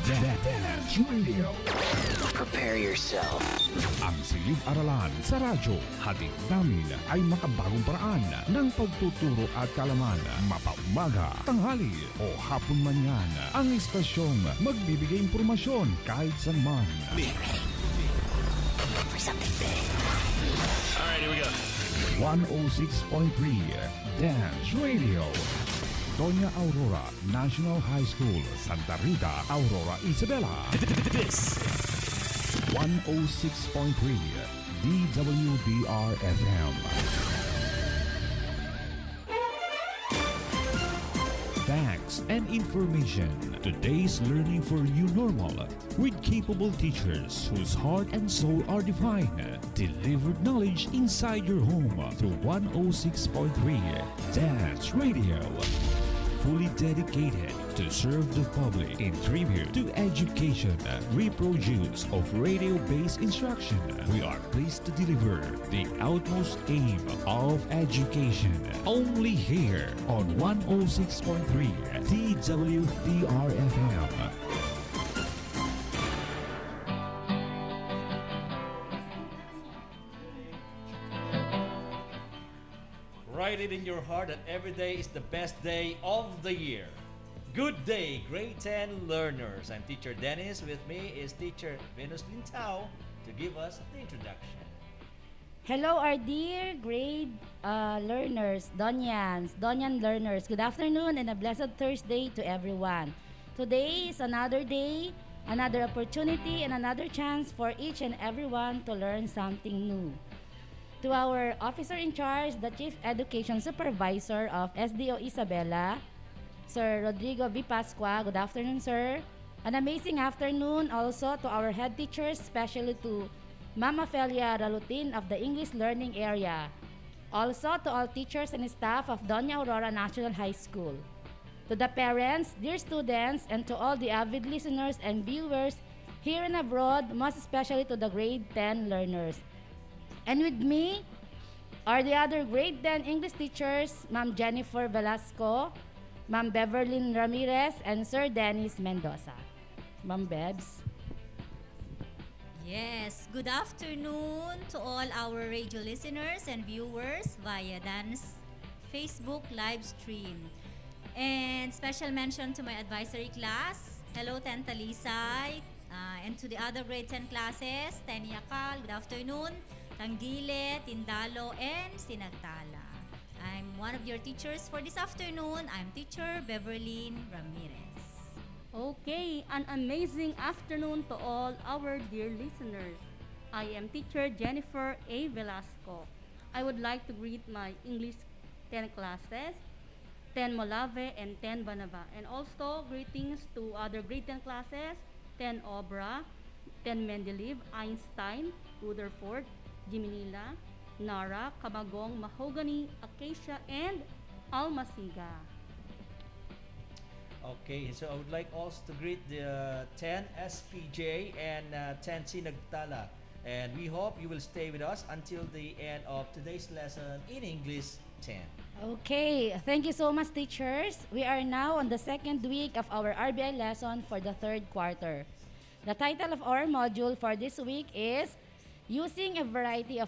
Dance Radio. Prepare yourself. Ang silid-aralan sa radyo, hatid namin ay makabagong paraan ng pagtuturo at kalaman. Mapaumaga, tanghali o hapon man yan. Ang istasyong magbibigay impormasyon kahit saan man. For something big. Alright, here we go. 106.3 Dance Radio. Doña Aurora National High School, Santa Rita, Aurora, Isabela. This 106.3 DWDR-FM. Facts and information. Today's learning for you normal with capable teachers whose heart and soul are divine. Delivered knowledge inside your home through 106.3 Dance Radio. Fully dedicated to serve the public in tribute to education, reproduce of radio-based instruction. We are pleased to deliver the utmost aim of education. Only here on 106.3 DWDR-FM. Write it in your heart that every day is the best day of the year. Good day, grade 10 learners. I'm Teacher Dennis. With me is Teacher Venus Lintao to give us the introduction. Hello, our dear grade learners, Donyan learners. Good afternoon and a blessed Thursday to everyone. Today is another day, another opportunity, and another chance for each and everyone to learn something new. To our officer in charge, the Chief Education Supervisor of SDO Isabela, Sir Rodrigo V. Pascua. Good afternoon, sir. An amazing afternoon also to our head teachers, especially to Mama Felia Ralutin of the English Learning Area. Also to all teachers and staff of Doña Aurora National High School. To the parents, dear students, and to all the avid listeners and viewers here and abroad, most especially to the grade 10 learners. And with me are the other grade 10 English teachers, Ma'am Jennifer Velasco, Ma'am Beverlyn Ramirez, and Sir Dennis Mendoza. Ma'am Bebs. Yes, good afternoon to all our radio listeners and viewers via Dance Facebook live stream. And special mention to my advisory class. Hello, Tenta Lisay. And to the other grade 10 classes, Teniakal, good afternoon. Tanggile, Tindalo, and Sinagtala. I'm one of your teachers for this afternoon. I'm Teacher Beverlyn Ramirez. Okay, an amazing afternoon to all our dear listeners. I am Teacher Jennifer A. Velasco. I would like to greet my English 10 classes, 10 Molave and 10 Banaba. And also greetings to other grade 10 classes, 10 Obra, 10 Mendeleev, Einstein, Rutherford, Jimenila, Nara, Camagong, Mahogany, Acacia, and Almasiga. Okay, so I would like also to greet the 10 SPJ and 10 Sinagtala. And we hope you will stay with us until the end of today's lesson in English 10. Okay, thank you so much, teachers. We are now on the second week of our RBI lesson for the third quarter. The title of our module for this week is Using a Variety of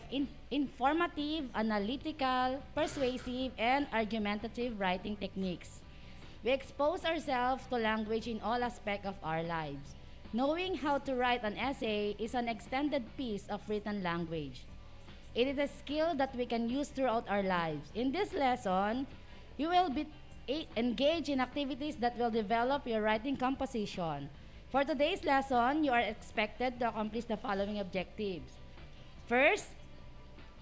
Informative, Analytical, Persuasive, and Argumentative Writing Techniques. We expose ourselves to language in all aspects of our lives. Knowing how to write an essay is an extended piece of written language. It is a skill that we can use throughout our lives. In this lesson, you will be engaged in activities that will develop your writing composition. For today's lesson, you are expected to accomplish the following objectives. First,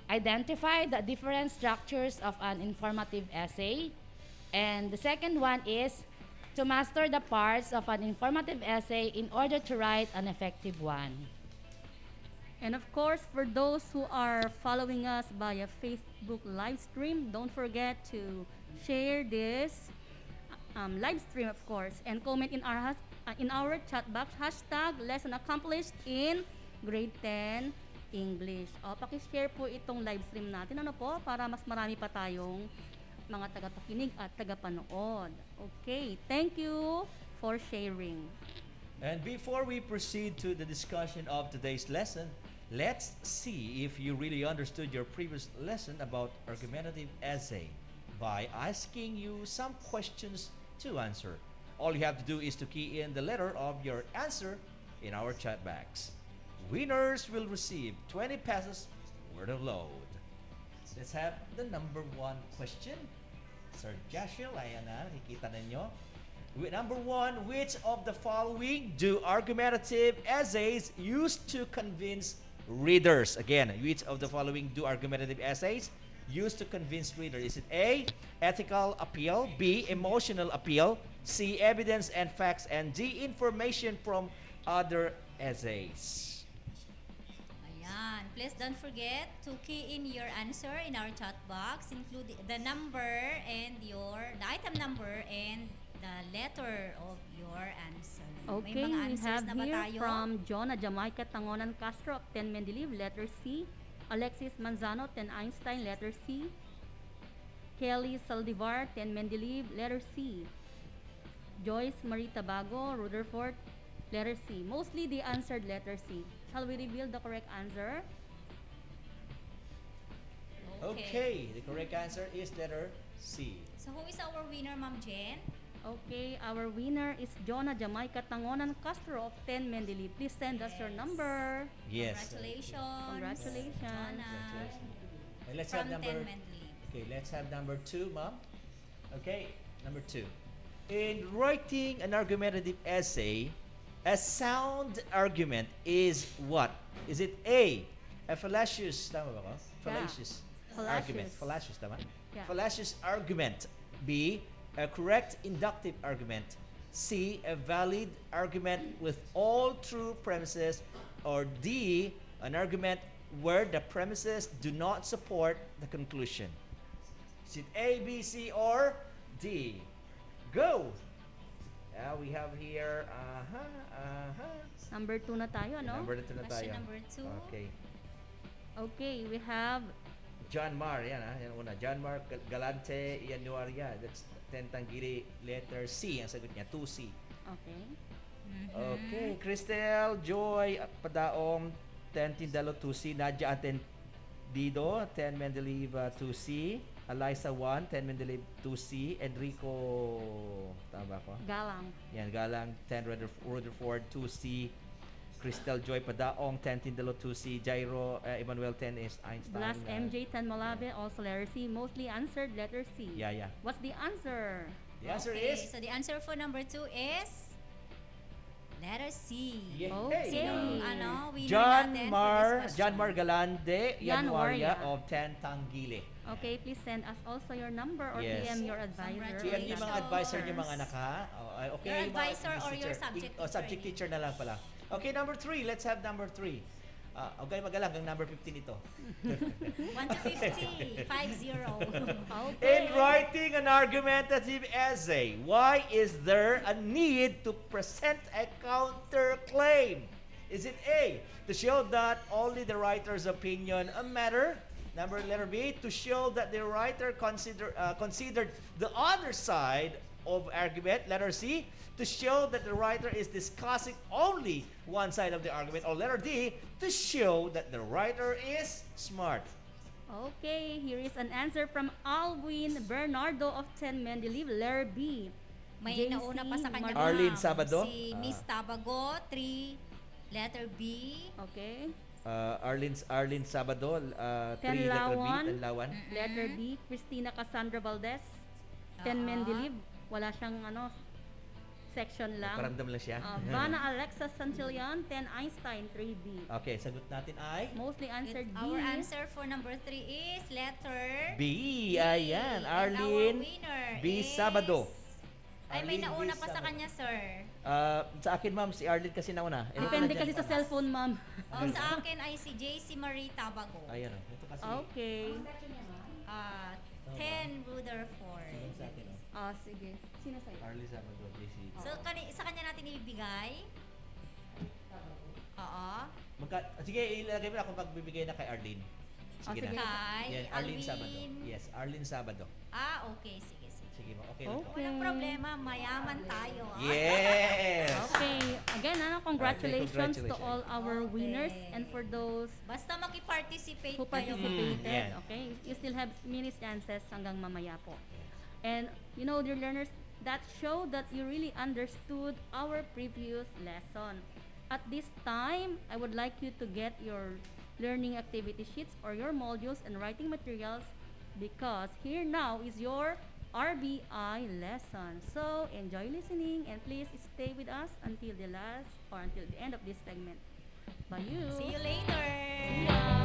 identify the different structures of an informative essay. And the second one is to master the parts of an informative essay in order to write an effective one. And of course, for those who are following us via Facebook live stream, don't forget to share this live stream, of course, and comment in our chat box, hashtag lesson accomplished in grade 10 English. O, pakishare po itong live stream natin, ano po, para mas marami pa tayong mga tagapakinig at tagapanood. Okay, thank you for sharing. And before we proceed to the discussion of today's lesson, let's see if you really understood your previous lesson about argumentative essay by asking you some questions to answer. All you have to do is to key in the letter of your answer in our chat box. Winners will receive 20 pesos worth of load. Let's have the number one question. Sir Joshua, ayan na, nakikita ninyo. Number one, which of the following do argumentative essays use to convince readers? Again, which of the following do argumentative essays use to convince readers? Is it A, ethical appeal, B, emotional appeal, C, evidence and facts, and D, information from other essays? Ayan. Please don't forget to key in your answer in our chat box, including the number and the item number and the letter of your answer. Okay, May mga we answers have na ba here tayo? from Jonah Jamaica Tangonan Castro of 10 Mendeleev, letter C. Alexis Manzano, 10 Einstein, letter C. Kelly Saldivar, 10 Mendeleev, letter C. Joyce Marie Tabago, Rutherford, letter C. Mostly they answered letter C. Shall we reveal the correct answer? Okay, the correct answer is letter C. So who is our winner, Ma'am Jen? Okay, our winner is Jonah Jamaica Tangonan Castro of 10 Mendeleev. Please send us your Yes. number. Yes. Congratulations. Congratulations. Jonah. And let's From have number 10 Mendeleev. Okay, let's have number two, ma'am. Okay, number two. In writing an argumentative essay, a sound argument is what? Is it A, a fallacious, tama ba ko? Fallacious argument. Fallacious, tama? Yeah. Fallacious argument. B, a correct inductive argument. C, a valid argument with all true premises. Or D, an argument where the premises do not support the conclusion. Is it A, B, C, or D? Go! We have here, Number 2 na tayo, no? Number 2 na tayo. Question number 2. Okay. Okay, we have John Mar, yan yan una. John Mar Galante Yanuaria. That's 10 Tanggiri, letter C. Ang sagot niya, 2C. okay. Okay, Cristel, Joy, Padaong, 10 Tindalo, 2C. Nadia Atendido, 10 Mendeleev, 2C. Eliza 1, 10 Mendeleev, 2C. Enrico, tama ba ko? Galang. Yan, Galang, 10 Rutherford, 2C. Cristel Joy Padaong, 10 Tindalo, 2C. Jairo Emmanuel, 10 is Einstein. Blast MJ 10 Malave, also letter C. Mostly answered letter C. Yeah. What's the answer? The answer Okay, is so the answer for number 2 is letter C. Yeah. Okay. Sinong winner John natin for Mar this question? John Mar Galande Yanuaria Yanuaria. of 10 Tanggili. Okay, please send us also your number or Yes. PM your advisor. PM yung mga advisor niyo mga anak ha. Okay, Your yung mga advisor or your teacher. subject Subject teacher. teacher na lang pala. Okay, number 3. Let's have number 3. Okay, magalang ang number 15 ito. 1 to 50. 5-0. In writing an argumentative essay, why is there a need to present a counterclaim? Is it A, to show that only the writer's opinion matter? Letter B, to show that the writer considered the other side of argument. Letter C, to show that the writer is discussing only one side of the argument. Or letter D, to show that the writer is smart. Okay, here is an answer from Alwin Bernardo of 10 Mendeleev, letter B. May JC nauna pa sa kanya, Arlene ma'am. Sabado? Si Miss Tabago, 3, letter B. Okay. Arlene Sabado, 3 letter B, Tenlawan. Tenlawan. Letter B, Christina Cassandra Valdez, 10 Mendeleev. Wala siyang section lang. Paramdam lang siya. Vanna Alexa Santillan, 10 Einstein, 3B. Okay, sagot natin ay Mostly answered B. Our answer for number 3 is letter B. Ayan, And Arlene our winner B. is... Sabado. Ay, may Arlene B. nauna pa sa Sabado. kanya, sir. Sa akin, ma'am, si Arlene kasi nauna. Depende kasi sa cellphone, ma'am. Sa akin ay si JC Marie Tabago. Ayan, ito kasi. Okay. 10 Rutherford. Sa akin, Sige. Sino sa'yo? Arlene Sabado, JC. So, sa kanya natin ibibigay. Oo. Sige, ilagay mo na kung pagbibigay na kay Arlene. Sige sige. na. Kay Yan, Arlene Alwin. Sabado. Yes, Arlene Sabado. Okay. Sige. Sige Sige, ma'am. Okay lang po. Okay. Walang problema, mayaman tayo. Yes! Okay. Again, congratulations to congratulations. all our Okay. winners and for those Basta makiparticipate who kayo. participated. Yeah. Okay, you still have many chances hanggang mamaya po. And you know, dear learners, that show that you really understood our previous lesson. At this time, I would like you to get your learning activity sheets or your modules and writing materials, because here now is your RBI lesson. So enjoy listening and please stay with us until the last or until the end of this segment. Bye you. See you later. See ya.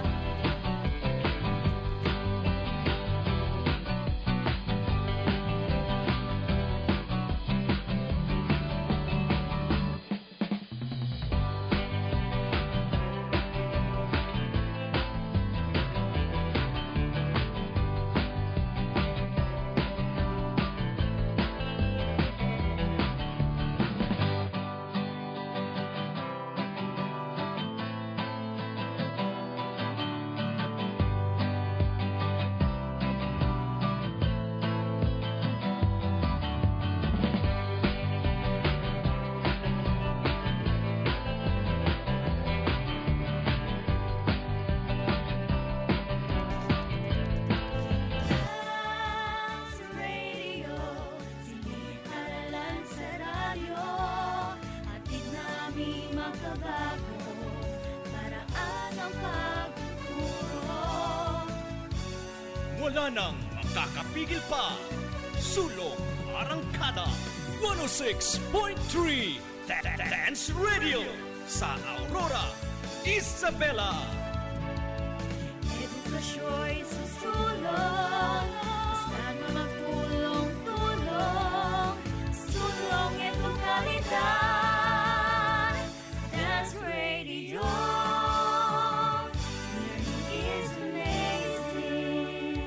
Dance Radio, siniparalan sa radyo. Atid namin makabago, paraan ang pagtuturo. Wala nang makakapigil pa. Sulong Arangkada 106.3 Dance Radio sa Aurora, Isabela. Edukasyo'y susulong, basta na magtulong-tulong. Sulong edukalidad, Dance Radio. Learning is amazing.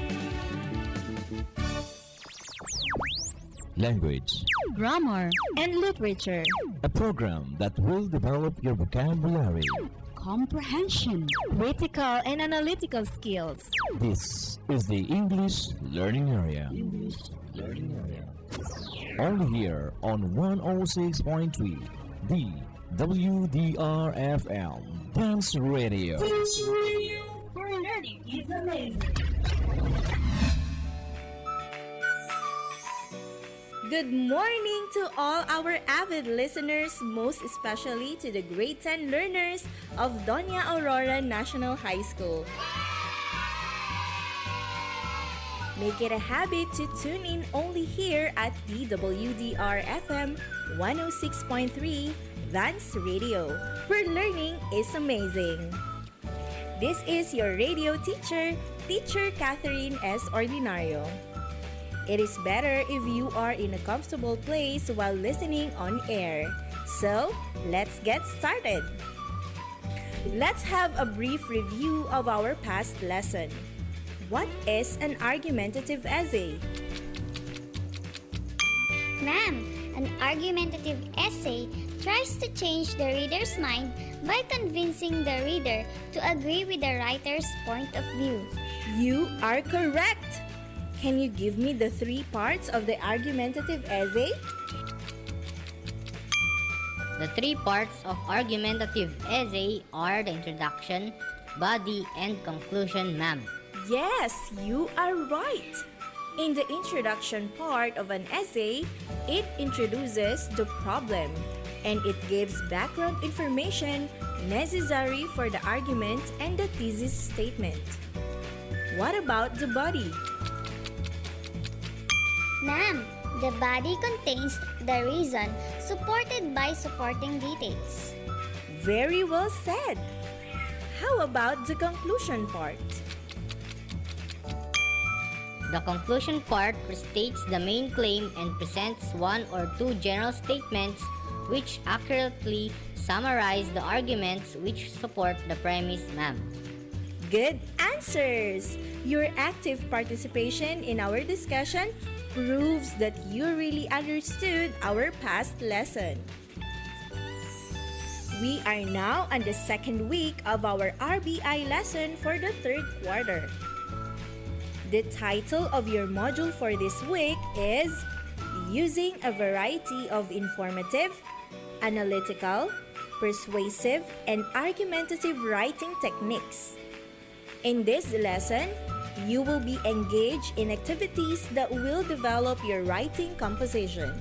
Language, Grammar and literature. a program that will develop your vocabulary. Comprehension. Critical and analytical skills. This is the English Learning Area. Only here on 106.3, the WDRFM Dance Radio. For learning is amazing. Good morning to all our avid listeners, most especially to the grade 10 learners of Doña Aurora National High School. Make it a habit to tune in only here at DWDR-FM 106.3 Dance Radio, where learning is amazing. This is your radio teacher, Teacher Catherine S. Ordinario. It is better if you are in a comfortable place while listening on air. So, let's get started. Let's have a brief review of our past lesson. What is an argumentative essay? Ma'am, an argumentative essay tries to change the reader's mind by convincing the reader to agree with the writer's point of view. You are correct! Can you give me the 3 parts of the argumentative essay? The 3 parts of argumentative essay are the introduction, body, and conclusion, ma'am. Yes, you are right. In the introduction part of an essay, it introduces the problem and it gives background information necessary for the argument and the thesis statement. What about the body? Ma'am, the body contains the reason supported by supporting details. Very well said. How about the conclusion part? The conclusion part restates the main claim and presents 1 or 2 general statements which accurately summarize the arguments which support the premise, ma'am. Good answers! Your active participation in our discussion proves that you really understood our past lesson. We are now on the 2nd week of our RBI lesson for the 3rd quarter. The title of your module for this week is Using a Variety of Informative, Analytical, Persuasive, and Argumentative Writing Techniques. In this lesson, you will be engaged in activities that will develop your writing composition.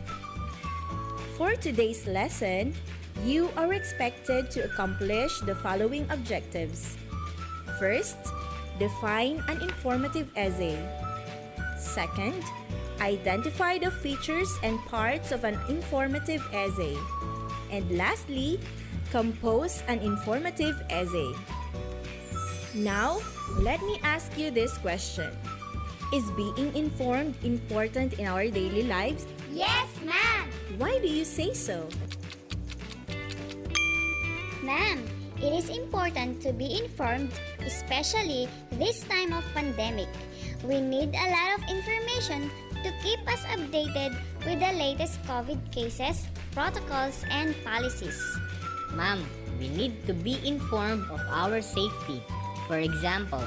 For today's lesson, you are expected to accomplish the following objectives. First, define an informative essay. Second, identify the features and parts of an informative essay. And lastly, compose an informative essay. Now, let me ask you this question. Is being informed important in our daily lives? Yes, ma'am. Why do you say so? Ma'am, it is important to be informed, especially this time of pandemic. We need a lot of information to keep us updated with the latest COVID cases, protocols, and policies. Ma'am, we need to be informed of our safety. For example,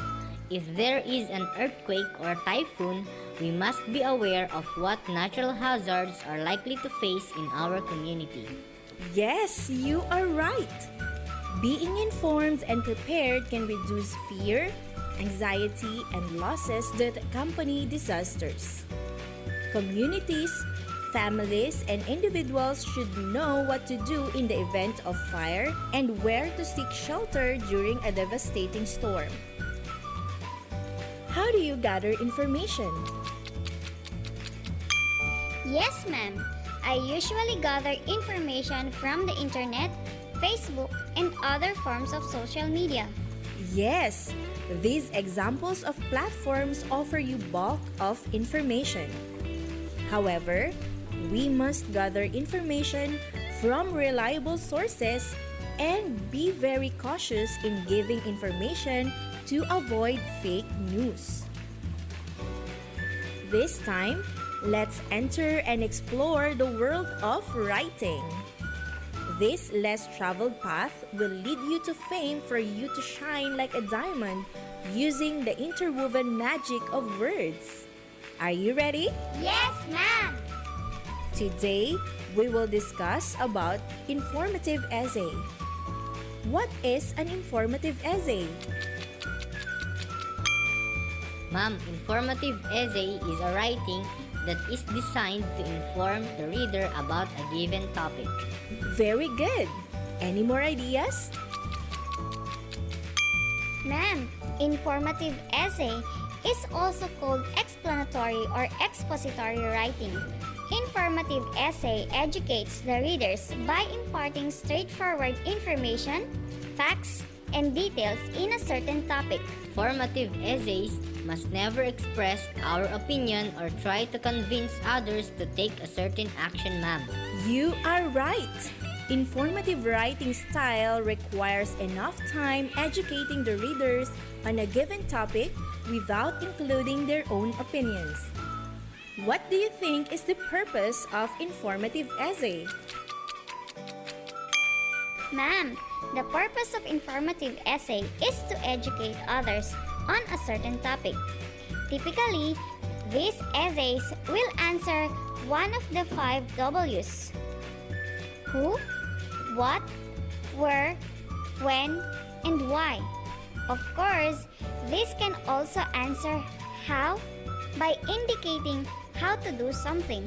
if there is an earthquake or typhoon, we must be aware of what natural hazards are likely to face in our community. Yes, you are right. Being informed and prepared can reduce fear, anxiety, and losses that accompany disasters. Communities, families, and individuals should know what to do in the event of fire and where to seek shelter during a devastating storm. How do you gather information? Yes, ma'am. I usually gather information from the internet, Facebook, and other forms of social media. Yes, these examples of platforms offer you bulk of information. However, we must gather information from reliable sources and be very cautious in giving information to avoid fake news. This time, let's enter and explore the world of writing. This less traveled path will lead you to fame for you to shine like a diamond using the interwoven magic of words. Are you ready? Yes, ma'am. Today, we will discuss about informative essay. What is an informative essay? Ma'am, informative essay is a writing that is designed to inform the reader about a given topic. Very good. Any more ideas? Ma'am, informative essay is also called explanatory or expository writing. Informative essay educates the readers by imparting straightforward information, facts, and details in a certain topic. Formative essays must never express our opinion or try to convince others to take a certain action, ma'am. You are right. Informative writing style requires enough time educating the readers on a given topic without including their own opinions. What do you think is the purpose of informative essay? Ma'am, the purpose of informative essay is to educate others on a certain topic. Typically, these essays will answer one of the 5 W's. Who, what, where, when, and why. Of course, this can also answer how by indicating how to do something.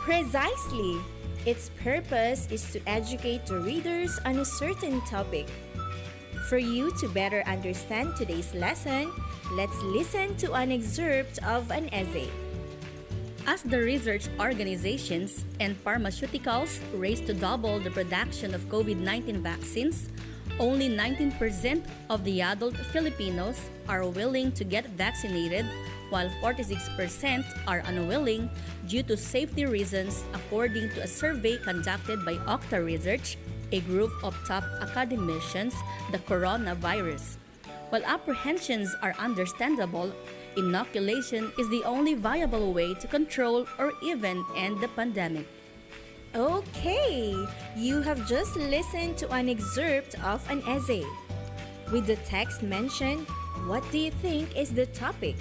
Precisely. Its purpose is to educate the readers on a certain topic. For you to better understand today's lesson, let's listen to an excerpt of an essay. As the research organizations and pharmaceuticals race to double the production of COVID-19 vaccines, only 19% of the adult Filipinos are willing to get vaccinated, while 46% are unwilling due to safety reasons, according to a survey conducted by Okta Research, a group of top academicians, the coronavirus. While apprehensions are understandable, inoculation is the only viable way to control or even end the pandemic. Okay, you have just listened to an excerpt of an essay. With the text mentioned, what do you think is the topic?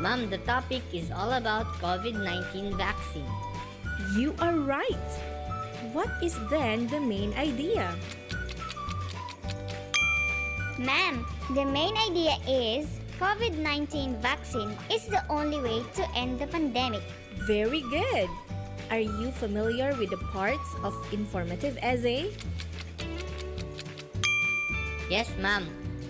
Ma'am, the topic is all about COVID-19 vaccine. You are right. What is then the main idea? Ma'am, the main idea is COVID-19 vaccine is the only way to end the pandemic. Very good. Are you familiar with the parts of informative essay? Yes, ma'am.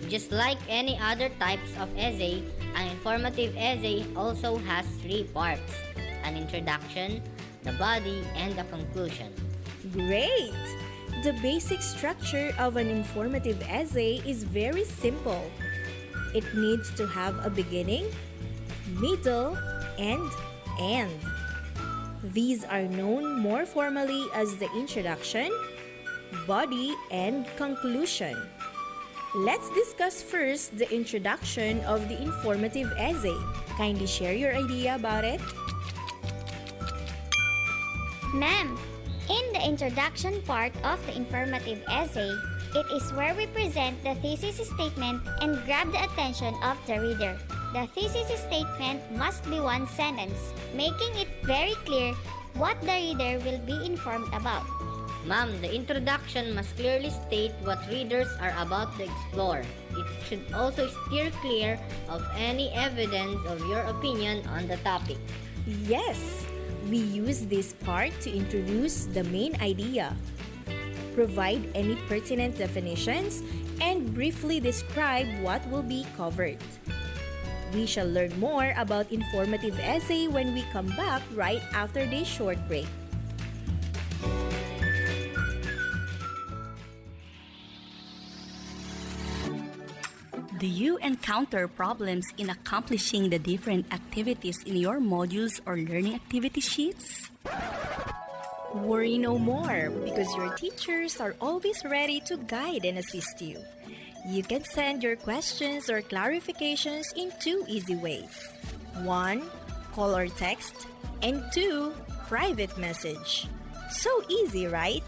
Just like any other types of essay, an informative essay also has 3 parts: an introduction, the body, and the conclusion. Great! The basic structure of an informative essay is very simple. It needs to have a beginning, middle, and end. These are known more formally as the introduction, body, and conclusion. Let's discuss first the introduction of the informative essay. Kindly share your idea about it. Ma'am, in the introduction part of the informative essay, it is where we present the thesis statement and grab the attention of the reader. The thesis statement must be one sentence, making it very clear what the reader will be informed about. Ma'am, the introduction must clearly state what readers are about to explore. It should also steer clear of any evidence of your opinion on the topic. Yes, we use this part to introduce the main idea, provide any pertinent definitions, and briefly describe what will be covered. We shall learn more about informative essay when we come back right after this short break. Do you encounter problems in accomplishing the different activities in your modules or learning activity sheets? Worry no more, because your teachers are always ready to guide and assist you. You can send your questions or clarifications in 2 easy ways. 1. Call or text, and 2. Private message. So easy, right?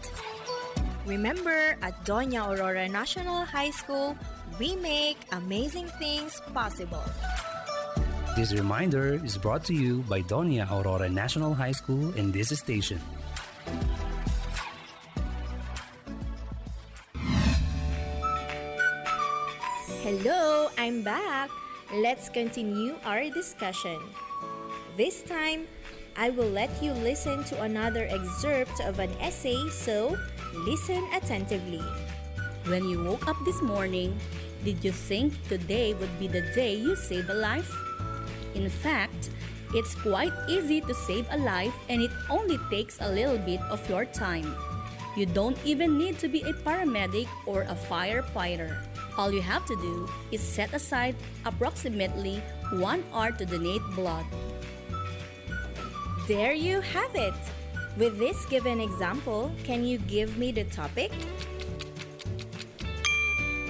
Remember, at Doña Aurora National High School, we make amazing things possible. This reminder is brought to you by Doña Aurora National High School and this station. Hello, I'm back. Let's continue our discussion. This time, I will let you listen to another excerpt of an essay, so listen attentively. When you woke up this morning, did you think today would be the day you save a life? In fact, it's quite easy to save a life, and it only takes a little bit of your time. You don't even need to be a paramedic or a firefighter. All you have to do is set aside approximately 1 hour to donate blood. There you have it. With this given example, can you give me the topic?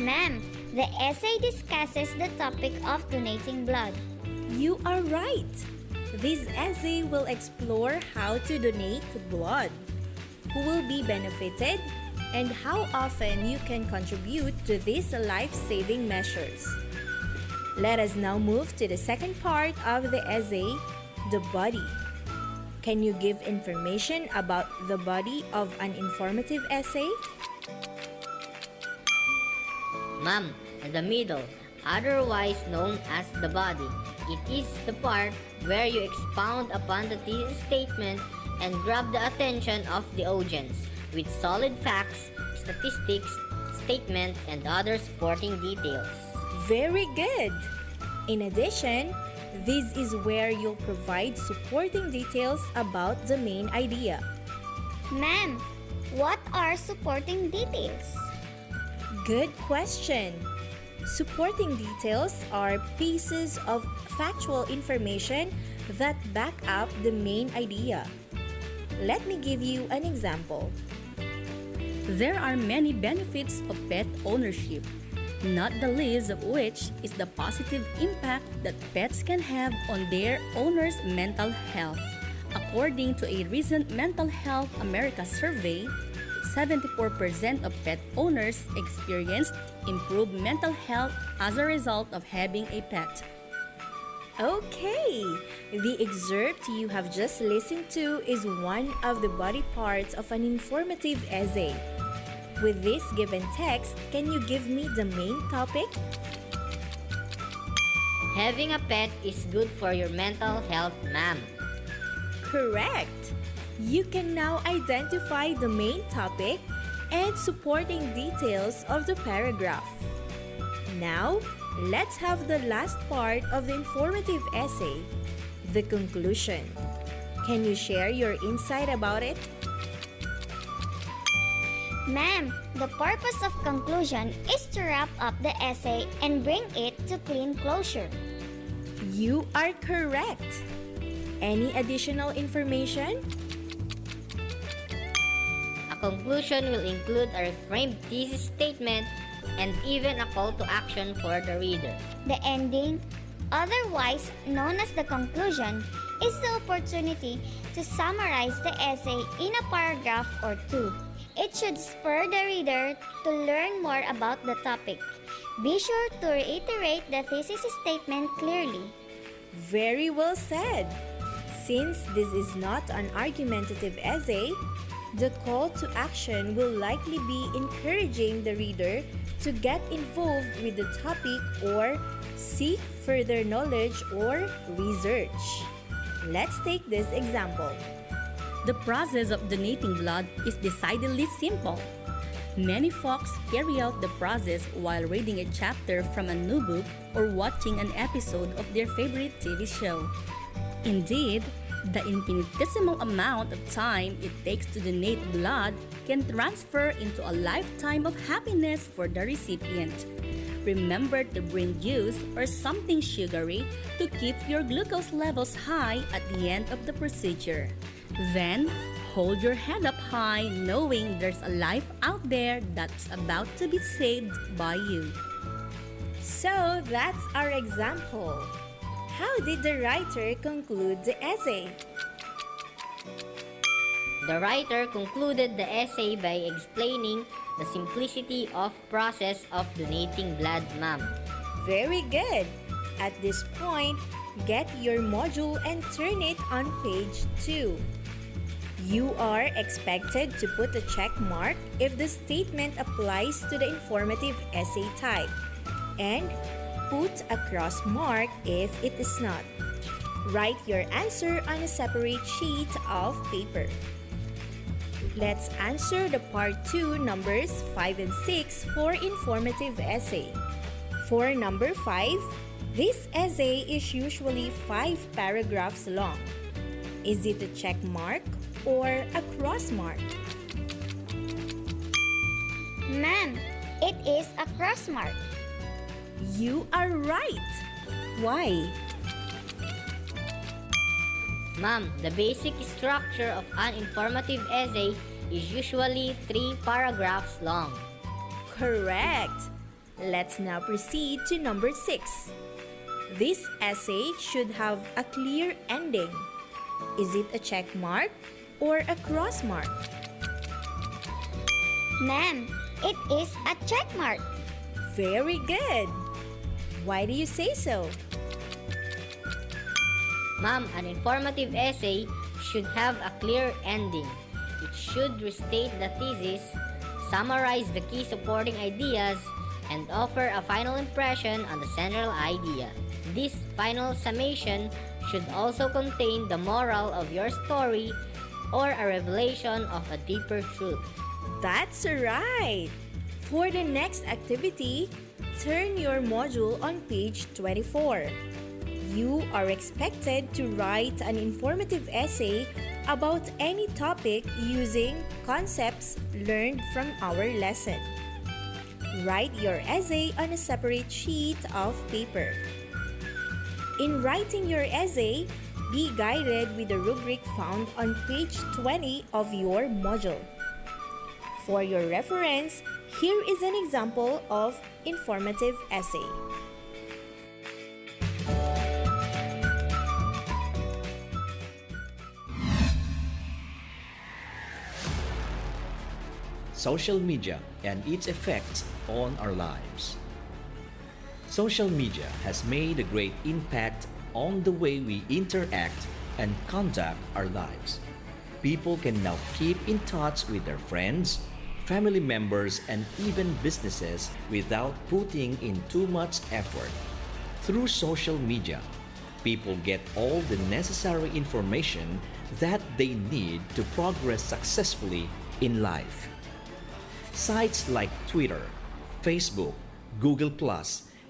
Ma'am, the essay discusses the topic of donating blood. You are right. This essay will explore how to donate blood, who will be benefited, and how often you can contribute to these life-saving measures. Let us now move to the second part of the essay, the body. Can you give information about the body of an informative essay? Ma'am, the middle, otherwise known as the body. It is the part where you expound upon the thesis statement and grab the attention of the audience with solid facts, statistics, statement, and other supporting details. Very good! In addition, this is where you'll provide supporting details about the main idea. Ma'am, what are supporting details? Good question! Supporting details are pieces of factual information that back up the main idea. Let me give you an example. There are many benefits of pet ownership, not the least of which is the positive impact that pets can have on their owner's mental health. According to a recent Mental Health America survey, 74% of pet owners experienced improved mental health as a result of having a pet. Okay, the excerpt you have just listened to is one of the body parts of an informative essay. With this given text, can you give me the main topic? Having a pet is good for your mental health, ma'am. Correct! You can now identify the main topic and supporting details of the paragraph. Now, let's have the last part of the informative essay, the conclusion. Can you share your insight about it? Ma'am, the purpose of conclusion is to wrap up the essay and bring it to clean closure. You are correct. Any additional information? A conclusion will include a reframed thesis statement and even a call to action for the reader. The ending, otherwise known as the conclusion, is the opportunity to summarize the essay in a paragraph or two. It should spur the reader to learn more about the topic. Be sure to reiterate the thesis statement clearly. Very well said. Since this is not an argumentative essay, the call to action will likely be encouraging the reader to get involved with the topic or seek further knowledge or research. Let's take this example. The process of donating blood is decidedly simple. Many folks carry out the process while reading a chapter from a new book or watching an episode of their favorite TV show. Indeed, the infinitesimal amount of time it takes to donate blood can transfer into a lifetime of happiness for the recipient. Remember to bring juice or something sugary to keep your glucose levels high at the end of the procedure. Then, hold your head up high knowing there's a life out there that's about to be saved by you. So, that's our example. How did the writer conclude the essay? The writer concluded the essay by explaining the simplicity of process of donating blood, ma'am. Very good. At this point, get your module and turn it on page 2. You are expected to put a check mark if the statement applies to the informative essay type, and put a cross mark if it is not. Write your answer on a separate sheet of paper. Let's answer the part 2 numbers 5 and 6 for informative essay. For number 5, this essay is usually 5 paragraphs long. Is it a check mark or a cross mark? Ma'am, it is a cross mark. You are right. Why? Ma'am, the basic structure of an informative essay is usually 3 paragraphs long. Correct. Let's now proceed to number 6. This essay should have a clear ending. Is it a check mark or a cross mark? Ma'am, it is a check mark. Very good. Why do you say so? Ma'am, an informative essay should have a clear ending. It should restate the thesis, summarize the key supporting ideas, and offer a final impression on the central idea. This final summation should also contain the moral of your story or a revelation of a deeper truth. That's right! For the next activity, turn your module on page 24. You are expected to write an informative essay about any topic using concepts learned from our lesson. Write your essay on a separate sheet of paper. In writing your essay, be guided with the rubric found on page 20 of your module. For your reference, here is an example of informative essay. Social media and its effects on our lives. Social media has made a great impact on the way we interact and conduct our lives. People can now keep in touch with their friends, family members, and even businesses without putting in too much effort. Through social media, people get all the necessary information that they need to progress successfully in life. Sites like Twitter, Facebook, Google+,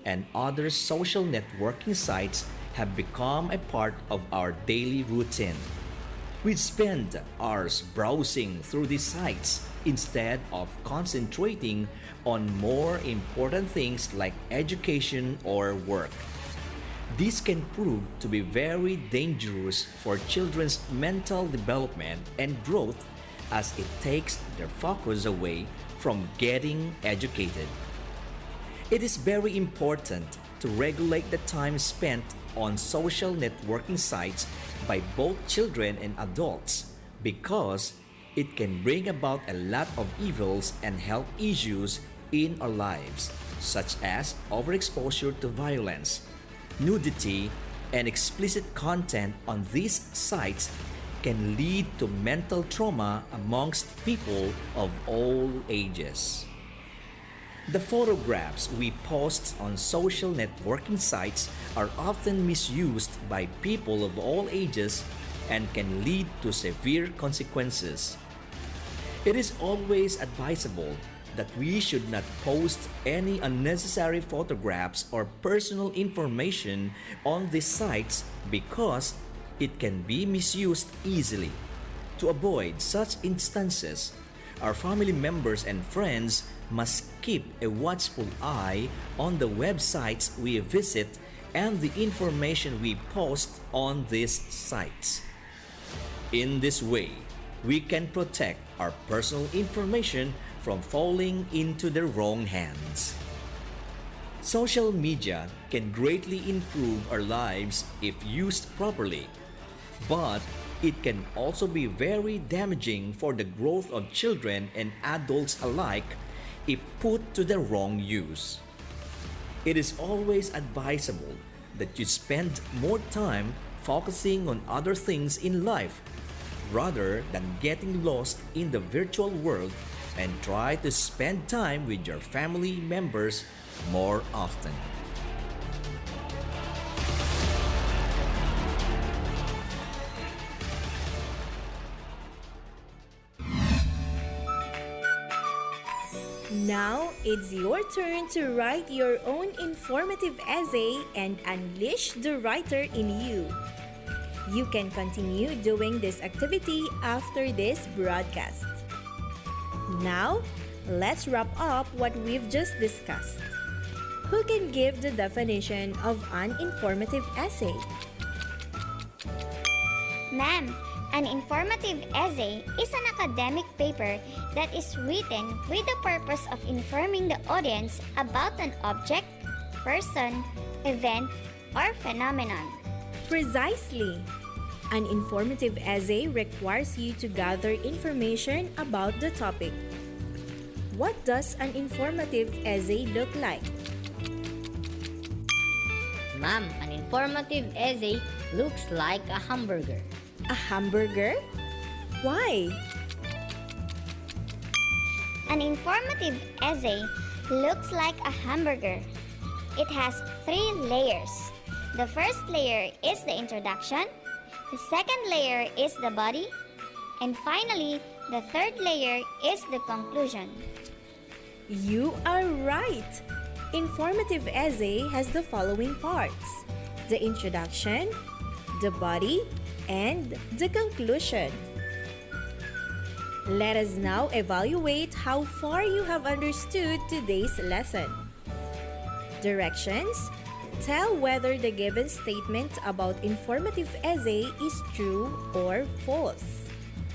and other social networking sites have become a part of our daily routine. We spend hours browsing through these sites instead of concentrating on more important things like education or work. This can prove to be very dangerous for children's mental development and growth as it takes their focus away from getting educated. It is very important to regulate the time spent on social networking sites by both children and adults because it can bring about a lot of evils and health issues in our lives, such as overexposure to violence, nudity, and explicit content on these sites can lead to mental trauma amongst people of all ages. The photographs we post on social networking sites are often misused by people of all ages and can lead to severe consequences. It is always advisable that we should not post any unnecessary photographs or personal information on these sites because it can be misused easily. To avoid such instances, our family members and friends must keep a watchful eye on the websites we visit and the information we post on these sites. In this way, we can protect our personal information from falling into the wrong hands. Social media can greatly improve our lives if used properly, but it can also be very damaging for the growth of children and adults alike if put to the wrong use. It is always advisable that you spend more time focusing on other things in life rather than getting lost in the virtual world, and try to spend time with your family members more often. Now it's your turn to write your own informative essay and unleash the writer in you. You can continue doing this activity after this broadcast. Now, let's wrap up what we've just discussed. Who can give the definition of an informative essay? Ma'am, an informative essay is an academic paper that is written with the purpose of informing the audience about an object, person, event, or phenomenon. Precisely. An informative essay requires you to gather information about the topic. What does an informative essay look like? Ma'am, an informative essay looks like a hamburger. A hamburger? Why? An informative essay looks like a hamburger. It has 3 layers. The first layer is the introduction, the second layer is the body, and finally, the third layer is the conclusion. You are right! Informative essay has the following parts: the introduction, the body, and the conclusion. Let us now evaluate how far you have understood today's lesson. Directions: tell whether the given statement about informative essay is true or false.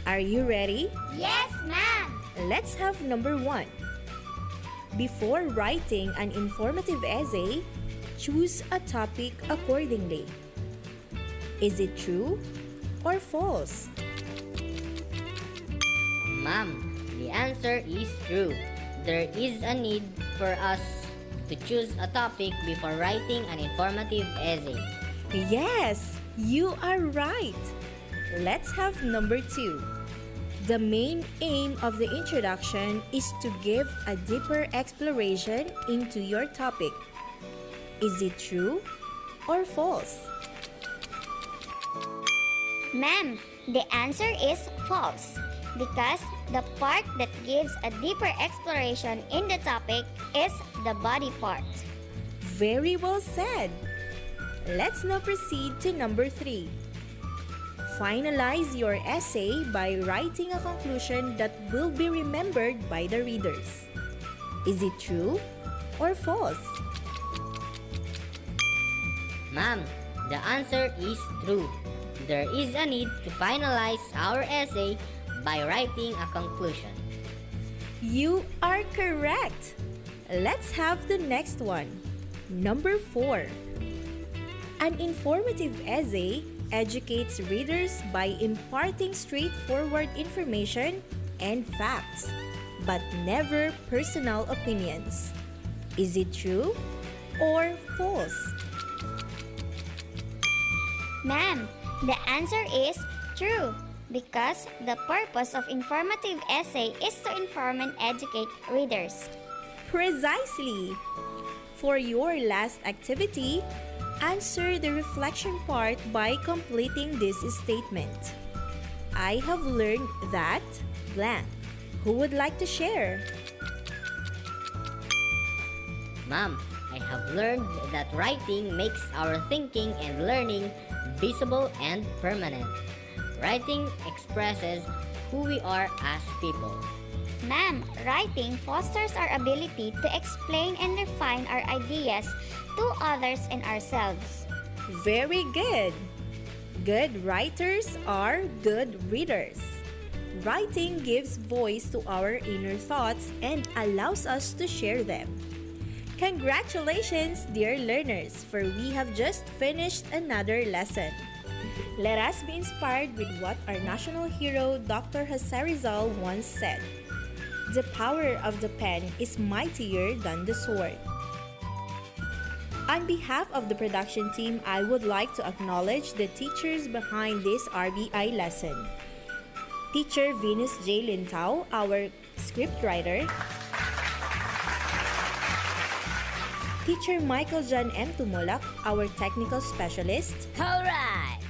Are you ready? Yes, ma'am! Let's have number 1. Before writing an informative essay, choose a topic accordingly. Is it true or false? Ma'am, the answer is true. There is a need for us to choose a topic before writing an informative essay. Yes, you are right. Let's have number 2. The main aim of the introduction is to give a deeper exploration into your topic. Is it true or false? Ma'am, the answer is false because the part that gives a deeper exploration in the topic is the body part. Very well said. Let's now proceed to number 3. Finalize your essay by writing a conclusion that will be remembered by the readers. Is it true or false? Ma'am, the answer is true. There is a need to finalize our essay by writing a conclusion. You are correct. Let's have the next one. Number 4. An informative essay educates readers by imparting straightforward information and facts, but never personal opinions. Is it true or false? Ma'am, the answer is true because the purpose of informative essay is to inform and educate readers. Precisely. For your last activity, answer the reflection part by completing this statement. I have learned that blank. Who would like to share? Ma'am, I have learned that writing makes our thinking and learning visible and permanent. Writing expresses who we are as people. Ma'am, writing fosters our ability to explain and refine our ideas to others and ourselves. Very good. Good writers are good readers. Writing gives voice to our inner thoughts and allows us to share them. Congratulations, dear learners, for we have just finished another lesson. Let us be inspired with what our national hero, Dr. Jose Rizal, once said. The power of the pen is mightier than the sword. On behalf of the production team, I would like to acknowledge the teachers behind this RBI lesson. Teacher Venus J. Lintao, our scriptwriter. Teacher Michael John M. Tumulak, our technical specialist. Alright!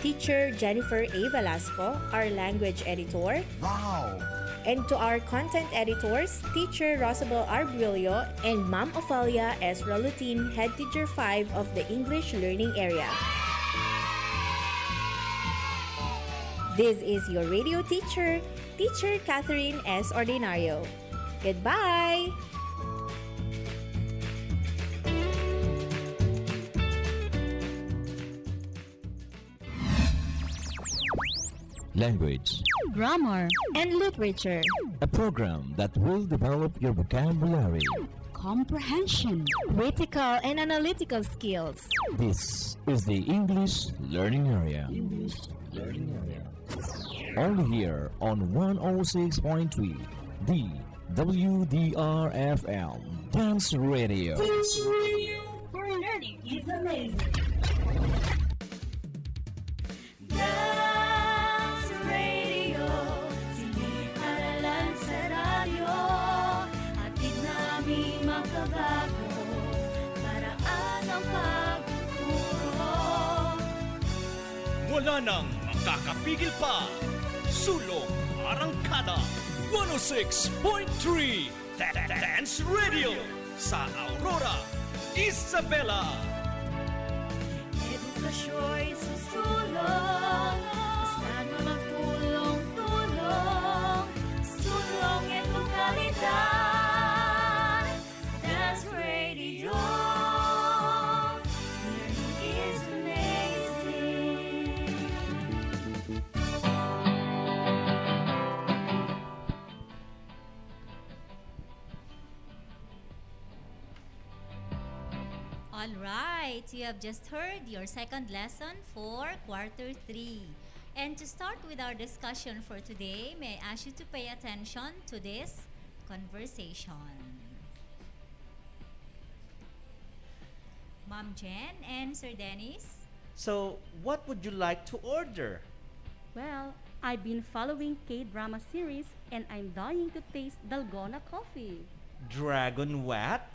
Teacher Jennifer A. Velasco, our language editor. Wow! And to our content editors, Teacher Rosabel R. Brillo and Ma'am Ophelia S. Ralutin, Head Teacher 5 of the English Learning Area. This is your radio teacher, Teacher Catherine S. Ordinario. Goodbye! Language, Grammar and literature. a program that will develop your vocabulary. Comprehension. Critical and analytical skills. This is the English Learning Area. Only here on 106.3, the WDR-FM Dance Radio. Dance Radio, where learning is amazing. Dance Radio, siniparalan sa radyo. Hatid namin makabago, paraan ang pagtuturo. Wala nang makakapigil pa. Sulong Arangkada 106.3 Dance Radio sa Aurora, Isabela. Edukasyo'y susulong, basta't magtulong-tulong. Sulong edukalidad, Dance Radio. Learning is amazing. All right, you have just heard your second lesson for quarter 3. And to start with our discussion for today, may I ask you to pay attention to this conversation. Ma'am Jen and Sir Dennis, So, what would you like to order? Well, I've been following K-drama series and I'm dying to taste Dalgona coffee. Dragon what?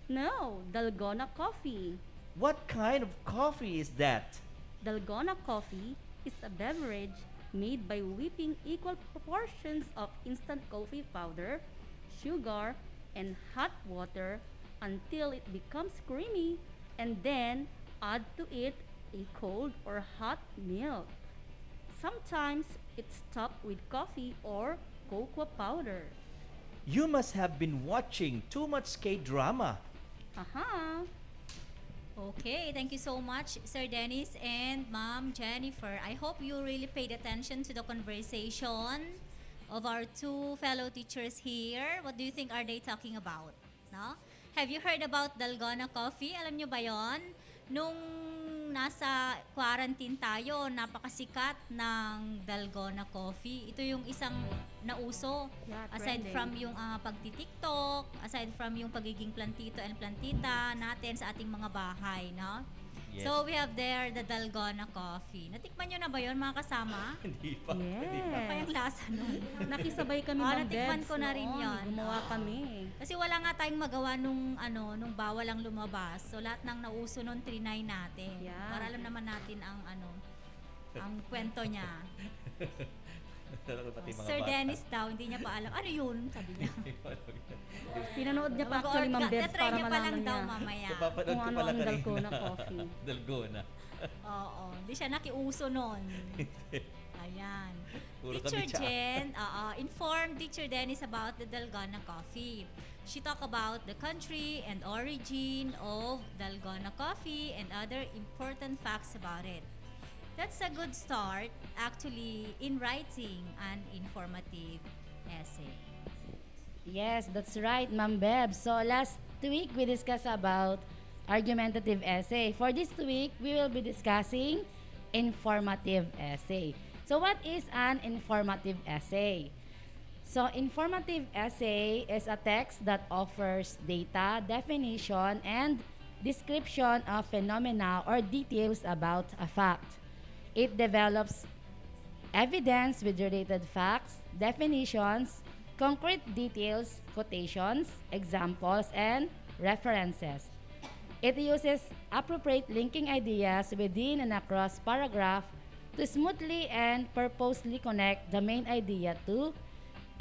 No, Dalgona coffee. What kind of coffee is that? Dalgona coffee is a beverage made by whipping equal proportions of instant coffee powder, sugar, and hot water until it becomes creamy, and then add to it a cold or hot milk. Sometimes it's topped with coffee or cocoa powder. You must have been watching too much K-drama. Aha! Okay, thank you so much, Sir Dennis and Ma'am Jennifer. I hope you really paid attention to the conversation of our two fellow teachers here. What do you think are they talking about? No? Have you heard about Dalgona coffee? Alam nyo ba yon? Nung nasa quarantine tayo, napakasikat ng Dalgona coffee. Ito yung isang nauso. Yeah, Aside trending. from yung pagti-TikTok, aside from yung pagiging plantito and plantita natin sa ating mga bahay, no? Yes. So we have there the Dalgona coffee. Natikman nyo na ba yon mga kasama? Hindi pa. Yes. Ano pa yung lasa nun? Nakisabay kami ng natikman Debs ko na rin noon. yon. Gumawa kami. Kasi wala nga tayong magawa nung bawal ang lumabas. So lahat ng nauso nun trinay natin. Yeah. Para alam naman natin ang kwento niya. Pati mga Sir bata. Dennis daw, hindi niya pa alam. Ano yun? Sabi niya. Pinanood niya pa actually, Ma'am Debs, Tatry para niya pa lang malaman daw niya mamaya. Napapanood kung ko ano pala ang kanina. Dalgona coffee. Dalgona. Oo. Hindi siya nakiuso nun. Ayan. Puro Teacher kami tsa. Jen, informed Teacher Dennis about the Dalgona coffee. She talked about the country and origin of Dalgona coffee and other important facts about it. That's a good start, actually, in writing an informative essay. Yes, that's right, Ma'am Beb. So last week we discussed about argumentative essay. For this week, we will be discussing informative essay. So what is an informative essay? So informative essay is a text that offers data, definition, and description of phenomena or details about a fact. It develops evidence with related facts, definitions, concrete details, quotations, examples, and references. It uses appropriate linking ideas within and across paragraph to smoothly and purposely connect the main idea to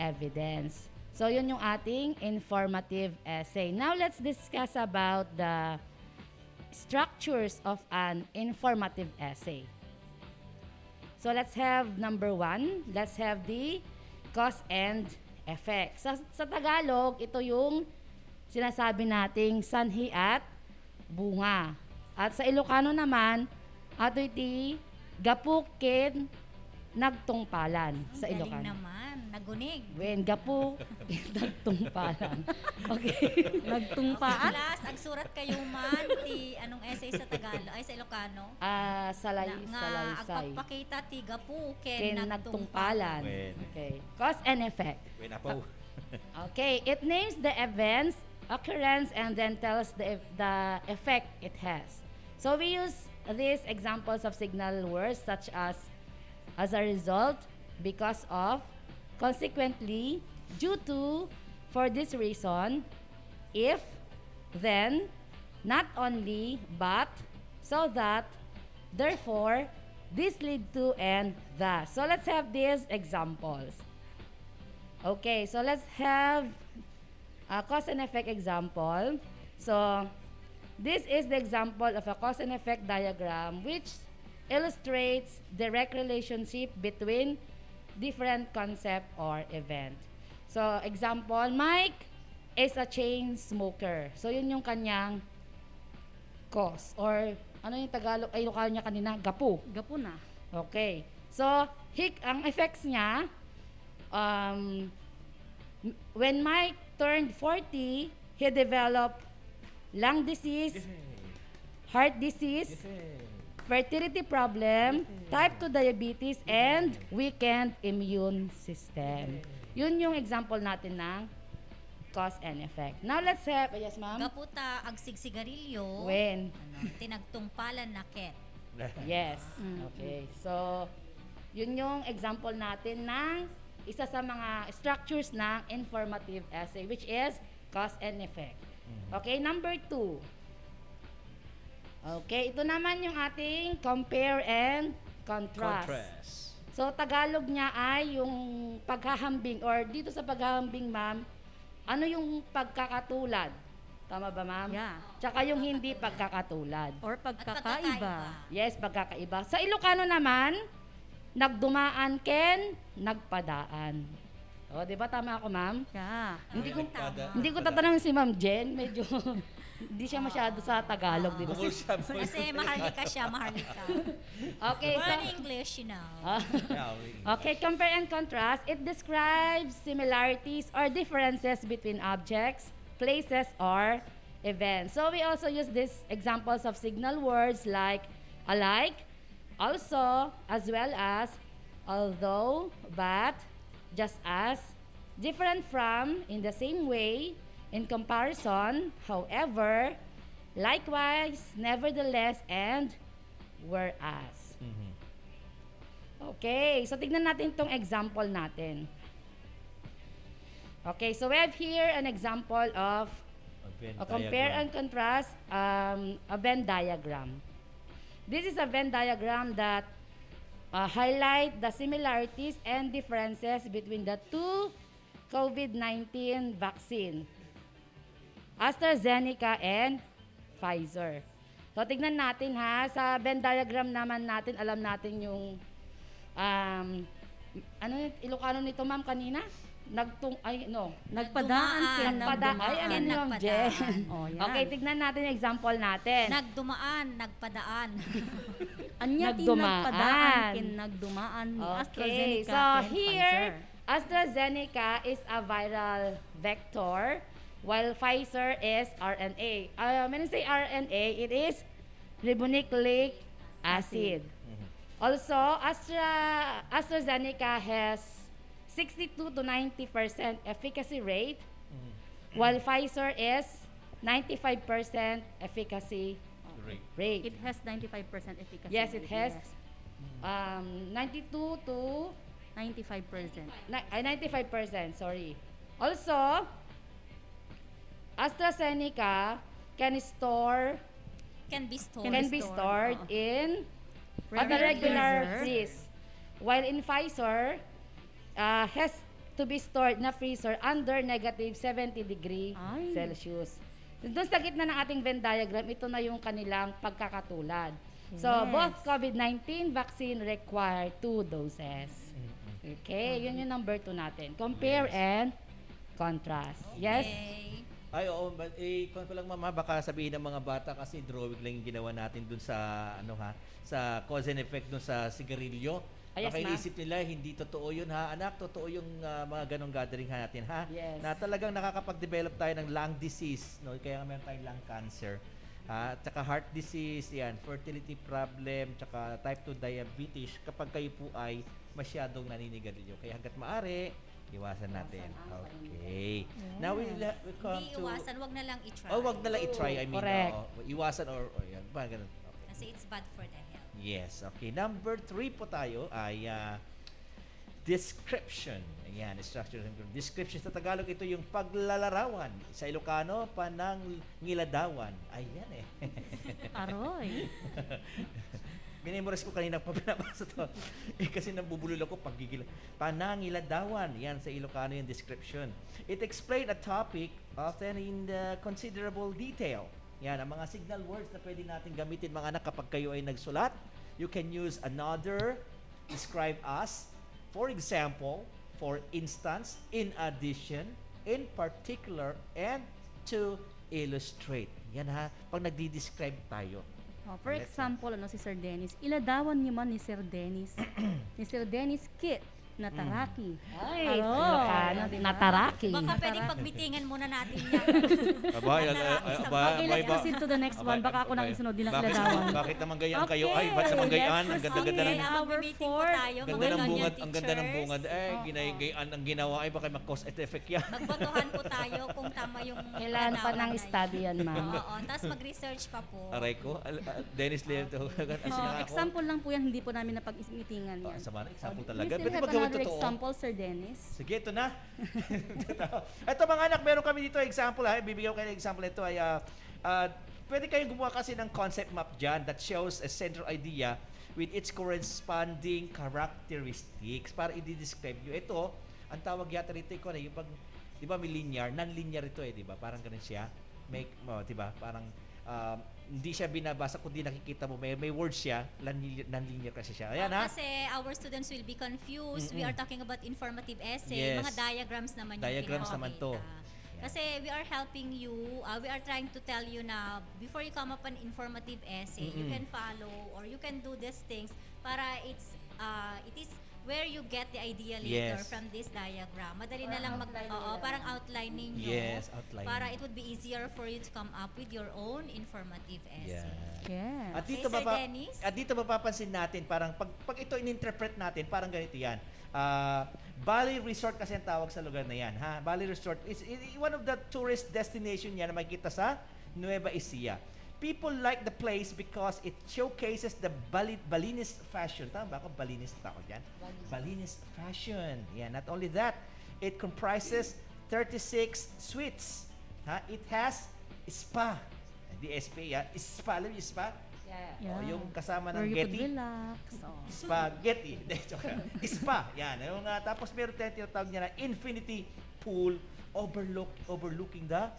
evidence. So, yun yung ating informative essay. Now, let's discuss about the structures of an informative essay. So, let's have number 1. Let's have the cause and effect. Sa Tagalog, ito yung sinasabi nating sanhi at bunga. At sa Ilocano naman, ato iti gapukin nagtungpalan sa Galing Ilocano. naman. Nagunig. Wen, gapu, nagtungpalan. Okay. Nagtungpaan? Class, agsurat kayo man ti anong essay sa Tagalog ay sa Ilocano. Salay, Nga salaysay. agpapakita ti gapu Ken ken nagtungpalan. Wen. Okay. Cause and effect. Wait, apaw. Okay. It names the events, occurrence, and then tells the effect it has. So we use these examples of signal words such as a result, because of, consequently, due to, for this reason, if, then, not only, but, so that, therefore, this lead to, and thus. So let's have these examples. Okay, so let's have a cause and effect example. So this is the example of a cause and effect diagram which illustrates direct relationship between different concept or event. So, example, Mike is a chain smoker. So, yun yung kanyang cause. Or, ano yung Tagalog, ay Ilocano niya kanina? Gapu. Gapo na. Okay. So, ang effects niya, when Mike turned 40, he developed lung disease, heart disease, fertility problem, type 2 diabetes, and weakened immune system. Yun yung example natin ng cause and effect. Now, let's have, yes ma'am? Gaputa agsigsigarilyo. When? Tinagtungpalan na ket. Yes. Okay. So, yun yung example natin ng isa sa mga structures ng informative essay, which is cause and effect. Okay, number 2. Okay, ito naman yung ating compare and contrast. So, Tagalog niya ay yung paghahambing, or dito sa paghahambing, ma'am, ano yung pagkakatulad? Tama ba, ma'am? Yeah. Tsaka yung hindi pagkakatulad. Or pagkakaiba. Yes, pagkakaiba. Sa Ilocano naman, nagdumaan ken nagpadaan. O, di ba tama ako, ma'am? Yeah. Hindi ko tatanungin si Ma'am Jen. Medyo hindi siya masyado sa Tagalog, di ba? Kasi maharlika siya, maharlika. Okay, so Learn English, you know. Okay, compare and contrast. It describes similarities or differences between objects, places, or events. So we also use these examples of signal words like alike, also, as well as although, but, just as, different from, in the same way, in comparison, however, likewise, nevertheless, and whereas. Okay, so tignan natin itong example natin. Okay, so we have here an example of a compare and contrast a Venn diagram. This is a Venn diagram that highlight the similarities and differences between the two COVID-19 vaccine, AstraZeneca and Pfizer. So, tignan natin ha. Sa Venn diagram naman natin, alam natin yung ano Ilocano nito, ma'am, kanina? Nagpadaan. Ay, ano ni Ma'am Jen? Okay, tignan natin yung example natin. Nagdumaan, nagpadaan. Anya nagpadaan kin nagdumaan ni AstraZeneca so and here, Pfizer. AstraZeneca is a viral vector, while Pfizer is RNA. When I say RNA, it is ribonucleic acid. Also, AstraZeneca has 62 to 90% efficacy rate, while Pfizer is 95% efficacy rate. It has 95% efficacy. Yes, it has 92 to 95%. 95%, sorry. Also, AstraZeneca can be stored in a regular freeze, while in Pfizer has to be stored na freezer under negative 70 degree Celsius. Doon sa gitna ng ating Venn diagram, ito na yung kanilang pagkakatulad. So, both COVID-19 vaccine require 2 doses. Okay, yun yung number 2 natin. Compare and contrast. Yes? Ay, oo. Kung ko lang, mama, baka sabihin ng mga bata kasi drawing lang yung ginawa natin dun sa, sa cause and effect dun sa sigarilyo. Baka inisip nila, hindi totoo yun, ha? Anak, totoo yung mga ganong gathering natin, ha? Yes. Na talagang nakakapag-develop tayo ng lung disease, no? Kaya meron tayong lung cancer. At saka heart disease, yan, fertility problem, tsaka type 2 diabetes kapag kayo po ay masyadong naninigarilyo. Kaya hanggat maaari, iwasan natin. Okay. Now we come Hindi to... iwasan, wag na lang i-try. Oh, wag na lang i-try. I mean, correct. Iwasan or yan. Ba, ganun. Okay. Kasi it's bad for the health. Yes. Okay. Number 3 po tayo ay description. Ayan, structure. Description sa Tagalog, ito yung paglalarawan. Sa Ilocano, panangiladawan. Ayan eh. Aroy. Minimorize ko kanina pa pinabasa to. Kasi nabubulol ako pag gigil. Panangiladawan. Yan sa Ilocano yung description. It explain a topic often in the considerable detail. Yan, ang mga signal words na pwede natin gamitin mga anak kapag kayo ay nagsulat. You can use another, describe as, for example, for instance, in addition, in particular, and to illustrate. Yan ha, pag nagdi-describe tayo. For example, si Sir Dennis, iladawan niyo man ni Sir Dennis. Ni Sir Dennis kit. nataraki. Ay, Aro. Ilocano, Diba? nataraki. Baka pwedeng pagmitingan muna natin yan. Okay, let's proceed to the next one. Baka ako nang isunod din ang iladawan. Bakit naman gayaan kayo? Ay, ba't naman gayaan? Ang ganda-ganda ng... Mag-meeting po tayo. Ganda ng bungad, ang ganda ng bungad. Ginagayaan ang ginawa ay baka mag-cause and effect yan. Magbotohan po tayo kung tama yung Kailangan pa ng study yan, ma'am. Oo, tapos mag-research pa po. Aray ko, Dennis Leo to. Example lang po yan, hindi po namin napag-meetingan yan. Sama na, example We talaga. still Pwede have ba gawin another totoo? example, Sir Dennis. Sige, ito na. Ito mga anak, meron kami dito example ha. Bibigyan ko kayo ng example. Ito ay, pwede kayong gumawa kasi ng concept map dyan that shows a central idea with its corresponding characteristics para i-describe nyo. Ito, ang tawag yata rito ko na yung pag, di ba may linear, non-linear ito di ba? Parang ganun siya. Di ba? Parang, hindi siya binabasa kundi nakikita mo may words siya non-linear kasi siya. Ayan ha. Kasi our students will be confused. We are talking about informative essay. Yes. Mga diagrams naman yung diagrams naman to. Kasi we are helping you, we are trying to tell you na before you come up an informative essay, you can follow or you can do these things para it is where you get the idea later from this diagram. Madali na lang parang outline ninyo. Yes, outline. Para it would be easier for you to come up with your own informative essay. Yeah. At dito dito mapapansin natin parang pag ito in-interpret natin parang ganito 'yan. Bali Resort kasi ang tawag sa lugar na 'yan, ha? Bali Resort is one of the tourist destination yan na makikita sa Nueva Ecija. People like the place because it showcases the Balinese fashion. Tama ba ako? Balinese tao dyan? Balinese fashion. Yeah, not only that, it comprises 36 suites. It has spa. Hindi SP, spa. Alam niyo spa? Yeah. Yung kasama ng Where you Getty. could relax. Spaghetti. Spa. Yan. Tapos meron tayong tinatawag niya na infinity pool overlooking the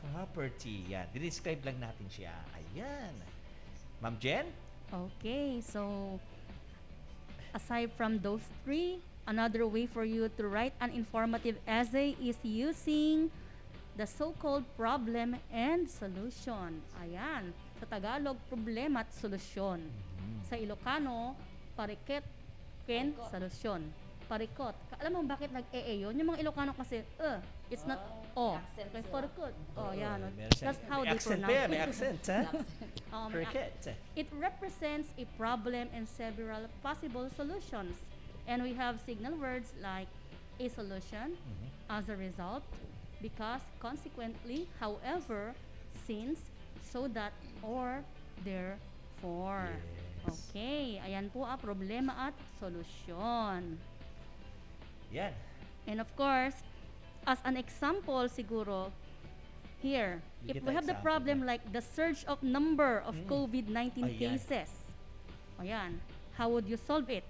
property. Yan. Describe lang natin siya. Ayan. Ma'am Jen? Okay, so aside from those three, another way for you to write an informative essay is using the so-called problem and solution. Ayan. Sa Tagalog, problema at solusyon. Sa Ilocano, pariket, ken, solusyon. Parikot. Alam mo bakit nag-e yun? Yung mga Ilocano kasi, it's not okay, parikot. Yan. That's how they pronounce it. May accent, ha? Parikot. It represents a problem and several possible solutions. And we have signal words like a solution, as a result, because, consequently, however, since, so that, or, therefore. Okay, ayan po problema at solusyon. Yan. And of course, as an example siguro, here, if we have the problem like the surge of number of COVID-19 cases, ayan, how would you solve it?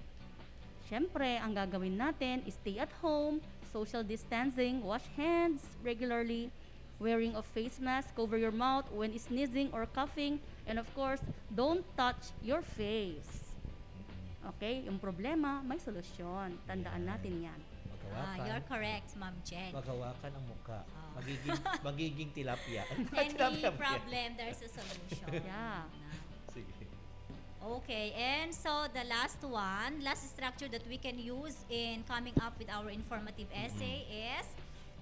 Siyempre, ang gagawin natin is stay at home, social distancing, wash hands regularly, wearing of face mask, cover your mouth when sneezing or coughing, and of course, don't touch your face. Okay, yung problema, may solusyon. Tandaan natin yan. You're correct, Ma'am Jen. Magawakan ang mukha. Magiging tilapia. Any problem, there's a solution. Yeah. Sige. Okay, and so the last structure that we can use in coming up with our informative essay is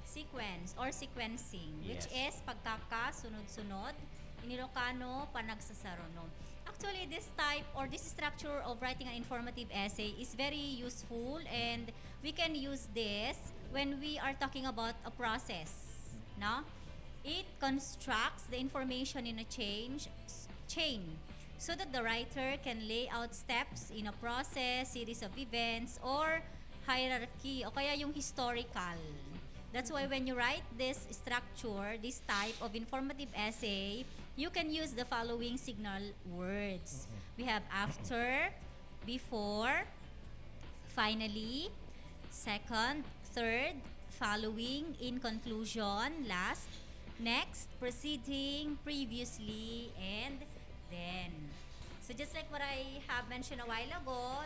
sequence or sequencing, which is pagkakasunod-sunod. In Ilocano, panagsasarunod. Actually, this type or this structure of writing an informative essay is very useful, and we can use this when we are talking about a process. No? It constructs the information in a chain so that the writer can lay out steps in a process, series of events, or hierarchy, o kaya yung historical. That's why when you write this structure, this type of informative essay, you can use the following signal words. We have after, before, finally, second, third, following, in conclusion, last, next, preceding, previously, and then. So just like what I have mentioned a while ago,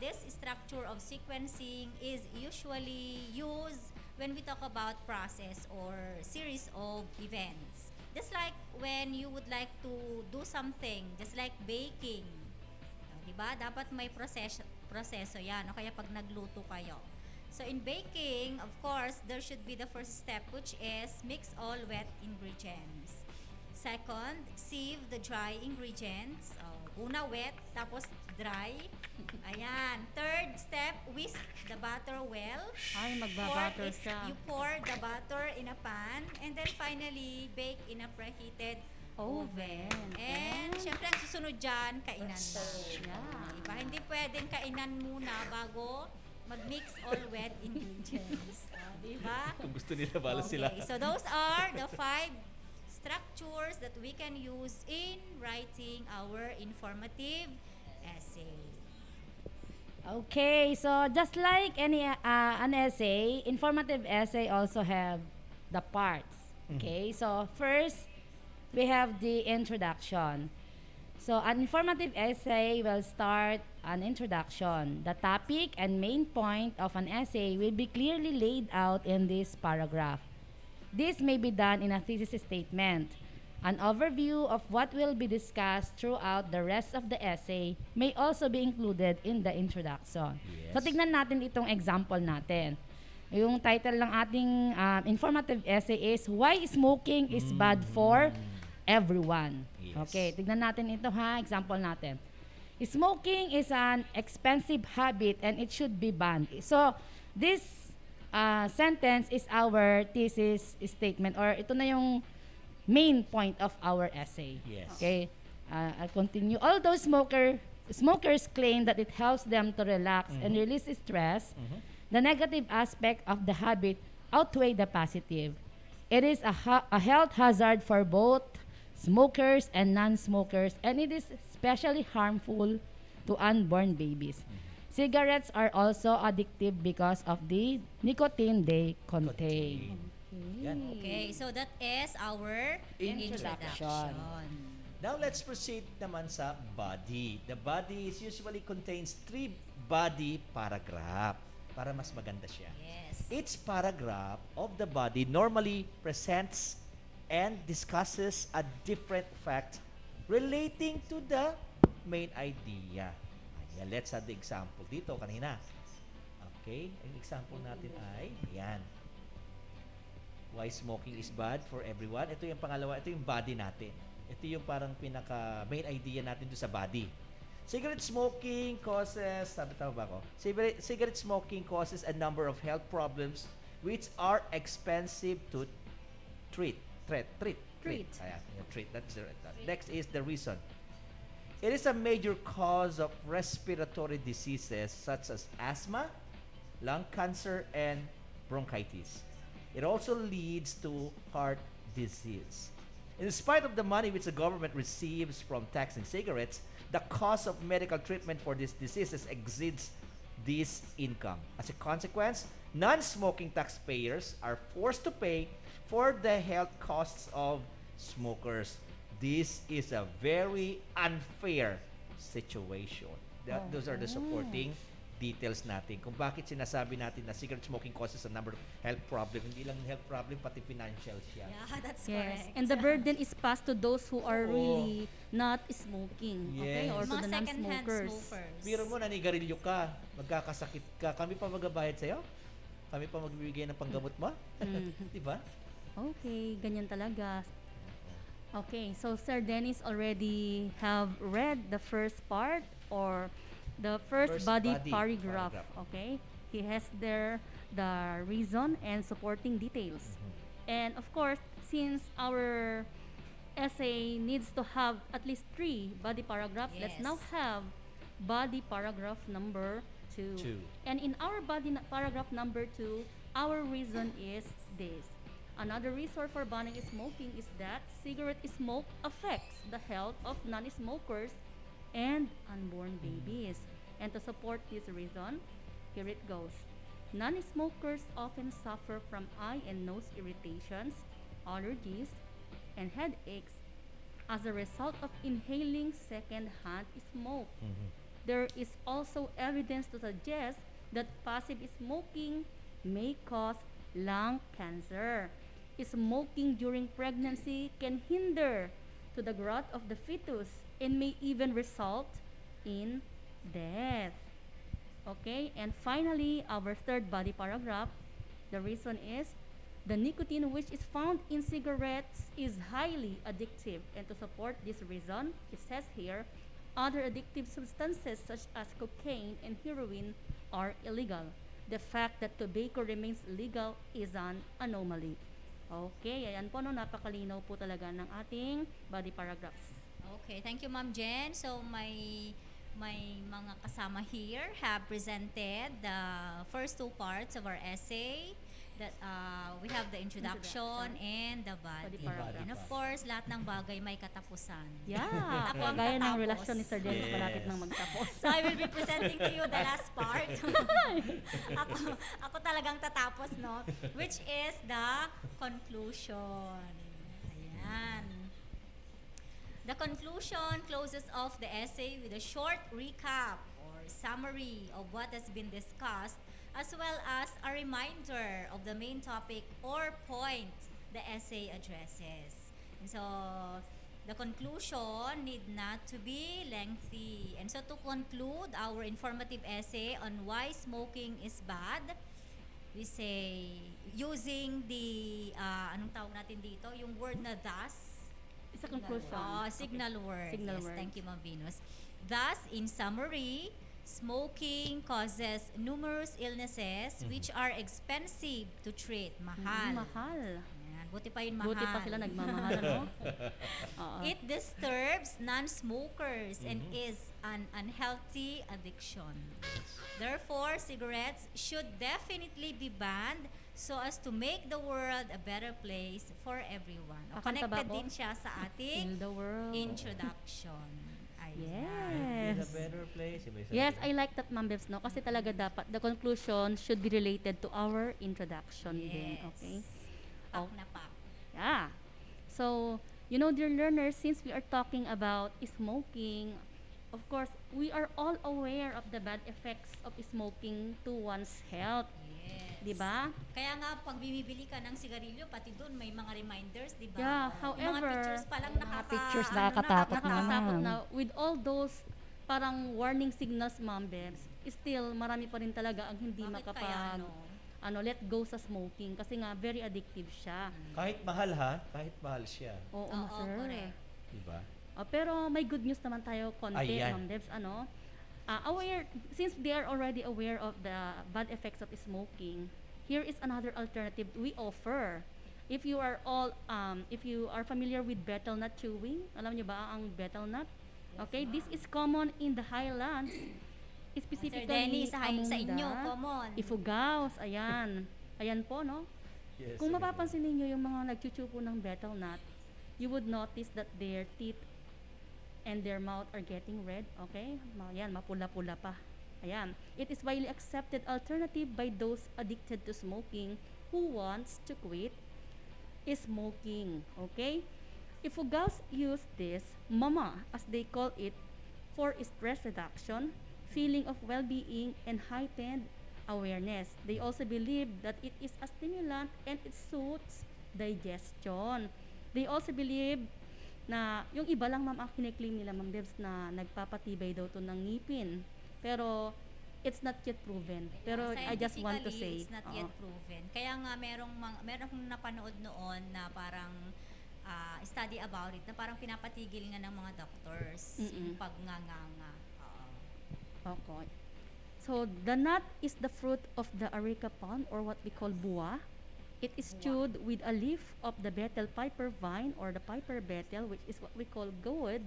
this structure of sequencing is usually used when we talk about process or series of events. Just like when you would like to do something, just like baking. Diba? Dapat may proseso yan, o kaya pag nagluto kayo. So in baking, of course, there should be the first step, which is mix all wet ingredients. Second, sieve the dry ingredients. Una wet, tapos dry. Ayan. Third step, whisk the butter well. Ay, Fourth magbabutter is siya. you pour the butter in a pan. And then finally, bake in a preheated oven. And syempre, ang susunod dyan, kainan na. Diba? Hindi pwedeng kainan muna bago mag-mix all wet ingredients. Diba? Kung gusto nila, bala sila. Okay, so those are the 5 structures that we can use in writing our informative essay. Okay, so just like any an essay, informative essay also have the parts. Okay, so first we have the introduction. So an informative essay will start an introduction. The topic and main point of an essay will be clearly laid out in this paragraph. This may be done in a thesis statement. An overview of what will be discussed throughout the rest of the essay may also be included in the introduction. Yes. So tignan natin itong example natin. Yung title ng ating informative essay is Why Smoking is Bad for Everyone. Yes. Okay, tignan natin ito ha, example natin. Smoking is an expensive habit and it should be banned. So, this sentence is our thesis statement or ito na yung main point of our essay. Yes. Okay, I'll continue. Although smokers claim that it helps them to relax and release stress, the negative aspect of the habit outweigh the positive. It is a health hazard for both smokers and non-smokers, and it is especially harmful to unborn babies. Cigarettes are also addictive because of the nicotine they contain. Okay, so that is our introduction. Now let's proceed naman sa body. The body is usually contains 3 body paragraph para mas maganda siya. Yes. Each paragraph of the body normally presents and discusses a different fact relating to the main idea. Ayan, let's have the example dito kanina. Okay, ang example natin ay, yan. Why smoking is bad for everyone. Ito yung pangalawa, ito yung body natin. Ito yung parang pinaka main idea natin doon sa body. Cigarette smoking causes, sabi tama ba ako? Cigarette smoking causes a number of health problems which are expensive to treat. Ayan, treat. That's the right. Next is the reason. It is a major cause of respiratory diseases such as asthma, lung cancer, and bronchitis. It also leads to heart disease. In spite of the money which the government receives from taxing cigarettes, the cost of medical treatment for these diseases exceeds this income. As a consequence, non-smoking taxpayers are forced to pay for the health costs of smokers. This is a very unfair situation. Those are the supporting details natin kung bakit sinasabi natin na cigarette smoking causes a number of health problems. Hindi lang health problem, pati financial siya. Yeah, that's Yes, correct. and the burden is passed to those who are really not smoking, okay, Yes. or to Mga the second-hand non-smokers. smokers. Biro mo, nanigarilyo ka, magkakasakit ka, kami pa magbabayad sa'yo? Kami pa magbibigay ng panggamot mo? Di ba? Okay, ganyan talaga. Okay, so Sir Dennis already have read the first part or the first body paragraph. Okay, he has there the reason and supporting details. And of course, since our essay needs to have at least 3 body paragraphs, let's now have body paragraph number 2. And in our paragraph number 2, our reason is this. Another reason for banning smoking is that cigarette smoke affects the health of non-smokers and unborn babies. And to support this reason, here it goes. Non-smokers often suffer from eye and nose irritations, allergies, and headaches as a result of inhaling second-hand smoke. There is also evidence to suggest that passive smoking may cause lung cancer. Smoking during pregnancy can hinder to the growth of the fetus and may even result in death. Okay, and finally, our third body paragraph, the reason is the nicotine which is found in cigarettes is highly addictive. And to support this reason, it says here, other addictive substances such as cocaine and heroin are illegal. The fact that tobacco remains legal is an anomaly. Okay, ayan po, no, napakalinaw po talaga ng ating body paragraphs. Okay, thank you, Ma'am Jen. So, may mga kasama here have presented the first two parts of our essay. That we have the introduction and the body. And of course, lahat ng bagay may katapusan. Yeah, Ako ang gaya ng tatapos. relasyon ni Sir Dennis, malapit nang magtapos. So I will be presenting to you the last part. ako talagang tatapos, no? Which is the conclusion. Ayan. The conclusion closes off the essay with a short recap or summary of what has been discussed, as well as a reminder of the main topic or point the essay addresses. And so, the conclusion need not to be lengthy. And so, to conclude our informative essay on why smoking is bad, we say, using the, anong tawag natin dito? Yung word na thus. It's a conclusion. Signal word. Signal Yes, word. thank you, Ma'am Venus. Thus, in summary, smoking causes numerous illnesses which are expensive to treat. Mahal. Mahal. Ayan, buti pa yun mahal. Buti pa sila nagmamahal, no? Oo. It disturbs non-smokers and is an unhealthy addiction. Therefore, cigarettes should definitely be banned so as to make the world a better place for everyone. O, Akang connected tabako? din siya sa ating Heal the world. introduction. Yes. In a better place. Yes, I like that, Ma'am Bebs, no? Kasi talaga dapat, the conclusion should be related to our introduction din, okay? Pak na pak. Yeah. So, you know, dear learners, since we are talking about smoking, of course, we are all aware of the bad effects of smoking to one's health. Di ba? Kaya nga, pag bibili ka ng sigarilyo, pati doon may mga reminders, di ba? Yeah, Yung however, mga pictures pa lang pictures nakakatakot nakakatakot naman. na. With all those parang warning signals, Ma'am Bebs, still marami pa rin talaga ang hindi kaya, let go sa smoking kasi nga very addictive siya. Kahit mahal ha, kahit mahal siya. Oo, sir. correct. Diba? Pero may good news naman tayo konti, Ayan. Ma'am Debs, aware, since they are already aware of the bad effects of smoking, here is another alternative we offer. If you are familiar with betel nut chewing, alam niyo ba ang betel nut? Okay, this is common in the highlands. Specifically, Sir Denny, sa inyo, Amunda, common. Ifugaos, ayan. Ayan po, no? Yes, Kung sige. mapapansin ninyo yung mga nagchuchu po ng betel nut, you would notice that their teeth and their mouth are getting red, okay? Ayan, mapula-pula pa. Ayan. It is widely accepted alternative by those addicted to smoking who wants to quit smoking, okay? Ifugaos use this, mama, as they call it, for stress reduction, feeling of well-being, and heightened awareness. They also believe that it is a stimulant and it suits digestion. They also believe na yung iba lang, ma'am, ang kiniklaim nila, Ma'am Debs, na nagpapatibay daw to ng ngipin. Pero it's not yet proven. Pero I just want to say, it's not yet proven. Kaya nga merong akong napanood noon na parang study about it na parang pinapatigil nga ng mga doctors yung pagnganganga. Okay. So the nut is the fruit of the areca palm, or what we call buwa. It is chewed with a leaf of the betel piper vine or the piper betel, which is what we call gourd.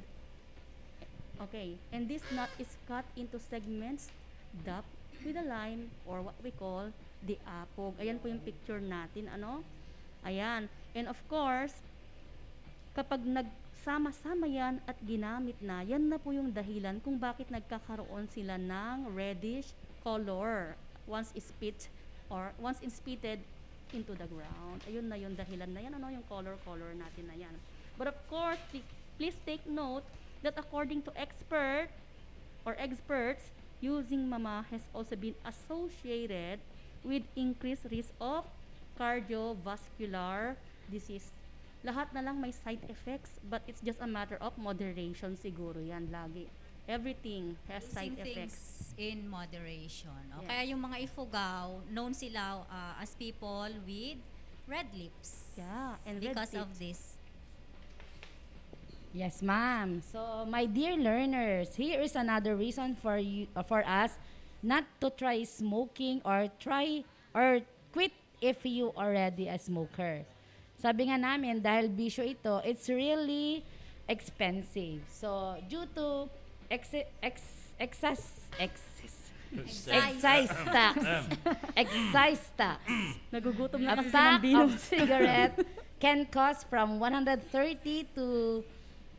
Okay, and this nut is cut into segments, dapped with a lime, or what we call the apog. Ayan po yung picture natin, ano? Ayan. And of course, kapag nagsama-sama yan at ginamit na, yan na po yung dahilan kung bakit nagkakaroon sila ng reddish color once spitted into the ground. Ayun na yung dahilan na yan, ano, yung color natin na yan. But of course, please take note that according to experts, using mama has also been associated with increased risk of cardiovascular disease. Lahat na lang may side effects, but it's just a matter of moderation siguro yan lagi. everything has side Using effects. things in moderation. O, Yes. Kaya yung mga ifugaw, known sila as people with red lips. Yeah, and red Because of teeth. this. Yes, ma'am. So, my dear learners, here is another reason for you, for us not to try smoking or quit if you already a smoker. Sabi nga namin, dahil bisyo ito, it's really expensive. So, due to excise tax, excise tax, Nagugutom na a kasi si pack Mambino. of cigarette can cost from 130 to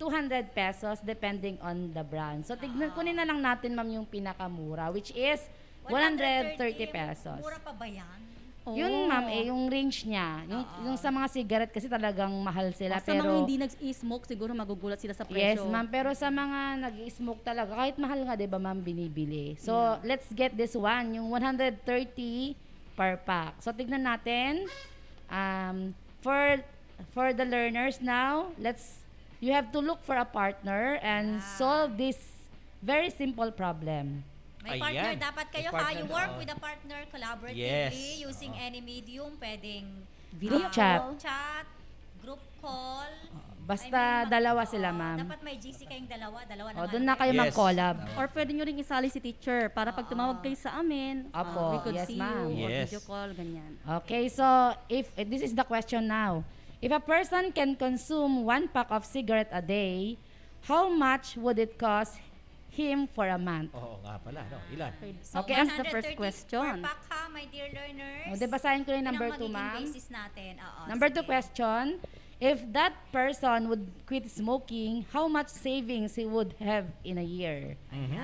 200 pesos depending on the brand. So, kunin na lang natin, ma'am, yung pinakamura, which is 130 pesos. Mura pa ba yan? Yun, ma'am, yung range niya. Yung sa mga cigarette kasi talagang mahal sila. Sa Pero, mga hindi nag-i-smoke, siguro magugulat sila sa yes, presyo. ma'am. Pero sa mga nag-smoke talaga, kahit mahal nga, di ba, ma'am, binibili. So, let's get this one. Yung 130 per pack. So, tignan natin. For the learners now, you have to look for a partner and solve this very simple problem. May partner dapat kayo ha. You work with a partner collaboratively using any medium. Pwedeng Video chat. Group call. Basta dalawa sila, ma'am. Dapat may GC kayong dalawa Doon na kayo mag-collab. Or pwede nyo rin isali si teacher para pag tumawag kayo sa amin, we could see ma'am. you or video call, ganyan. Okay, so if this is the question now. If a person can consume 1 pack of cigarette a day, how much would it cost him for a month? Oo nga pala, no? Ilan? So, Okay, that's that's the first question. Per pack ha, my dear learners. Basahin ko yung Yun number ang 2, magiging ma'am. basis natin. Number 2 question. If that person would quit smoking, how much savings he would have in a year?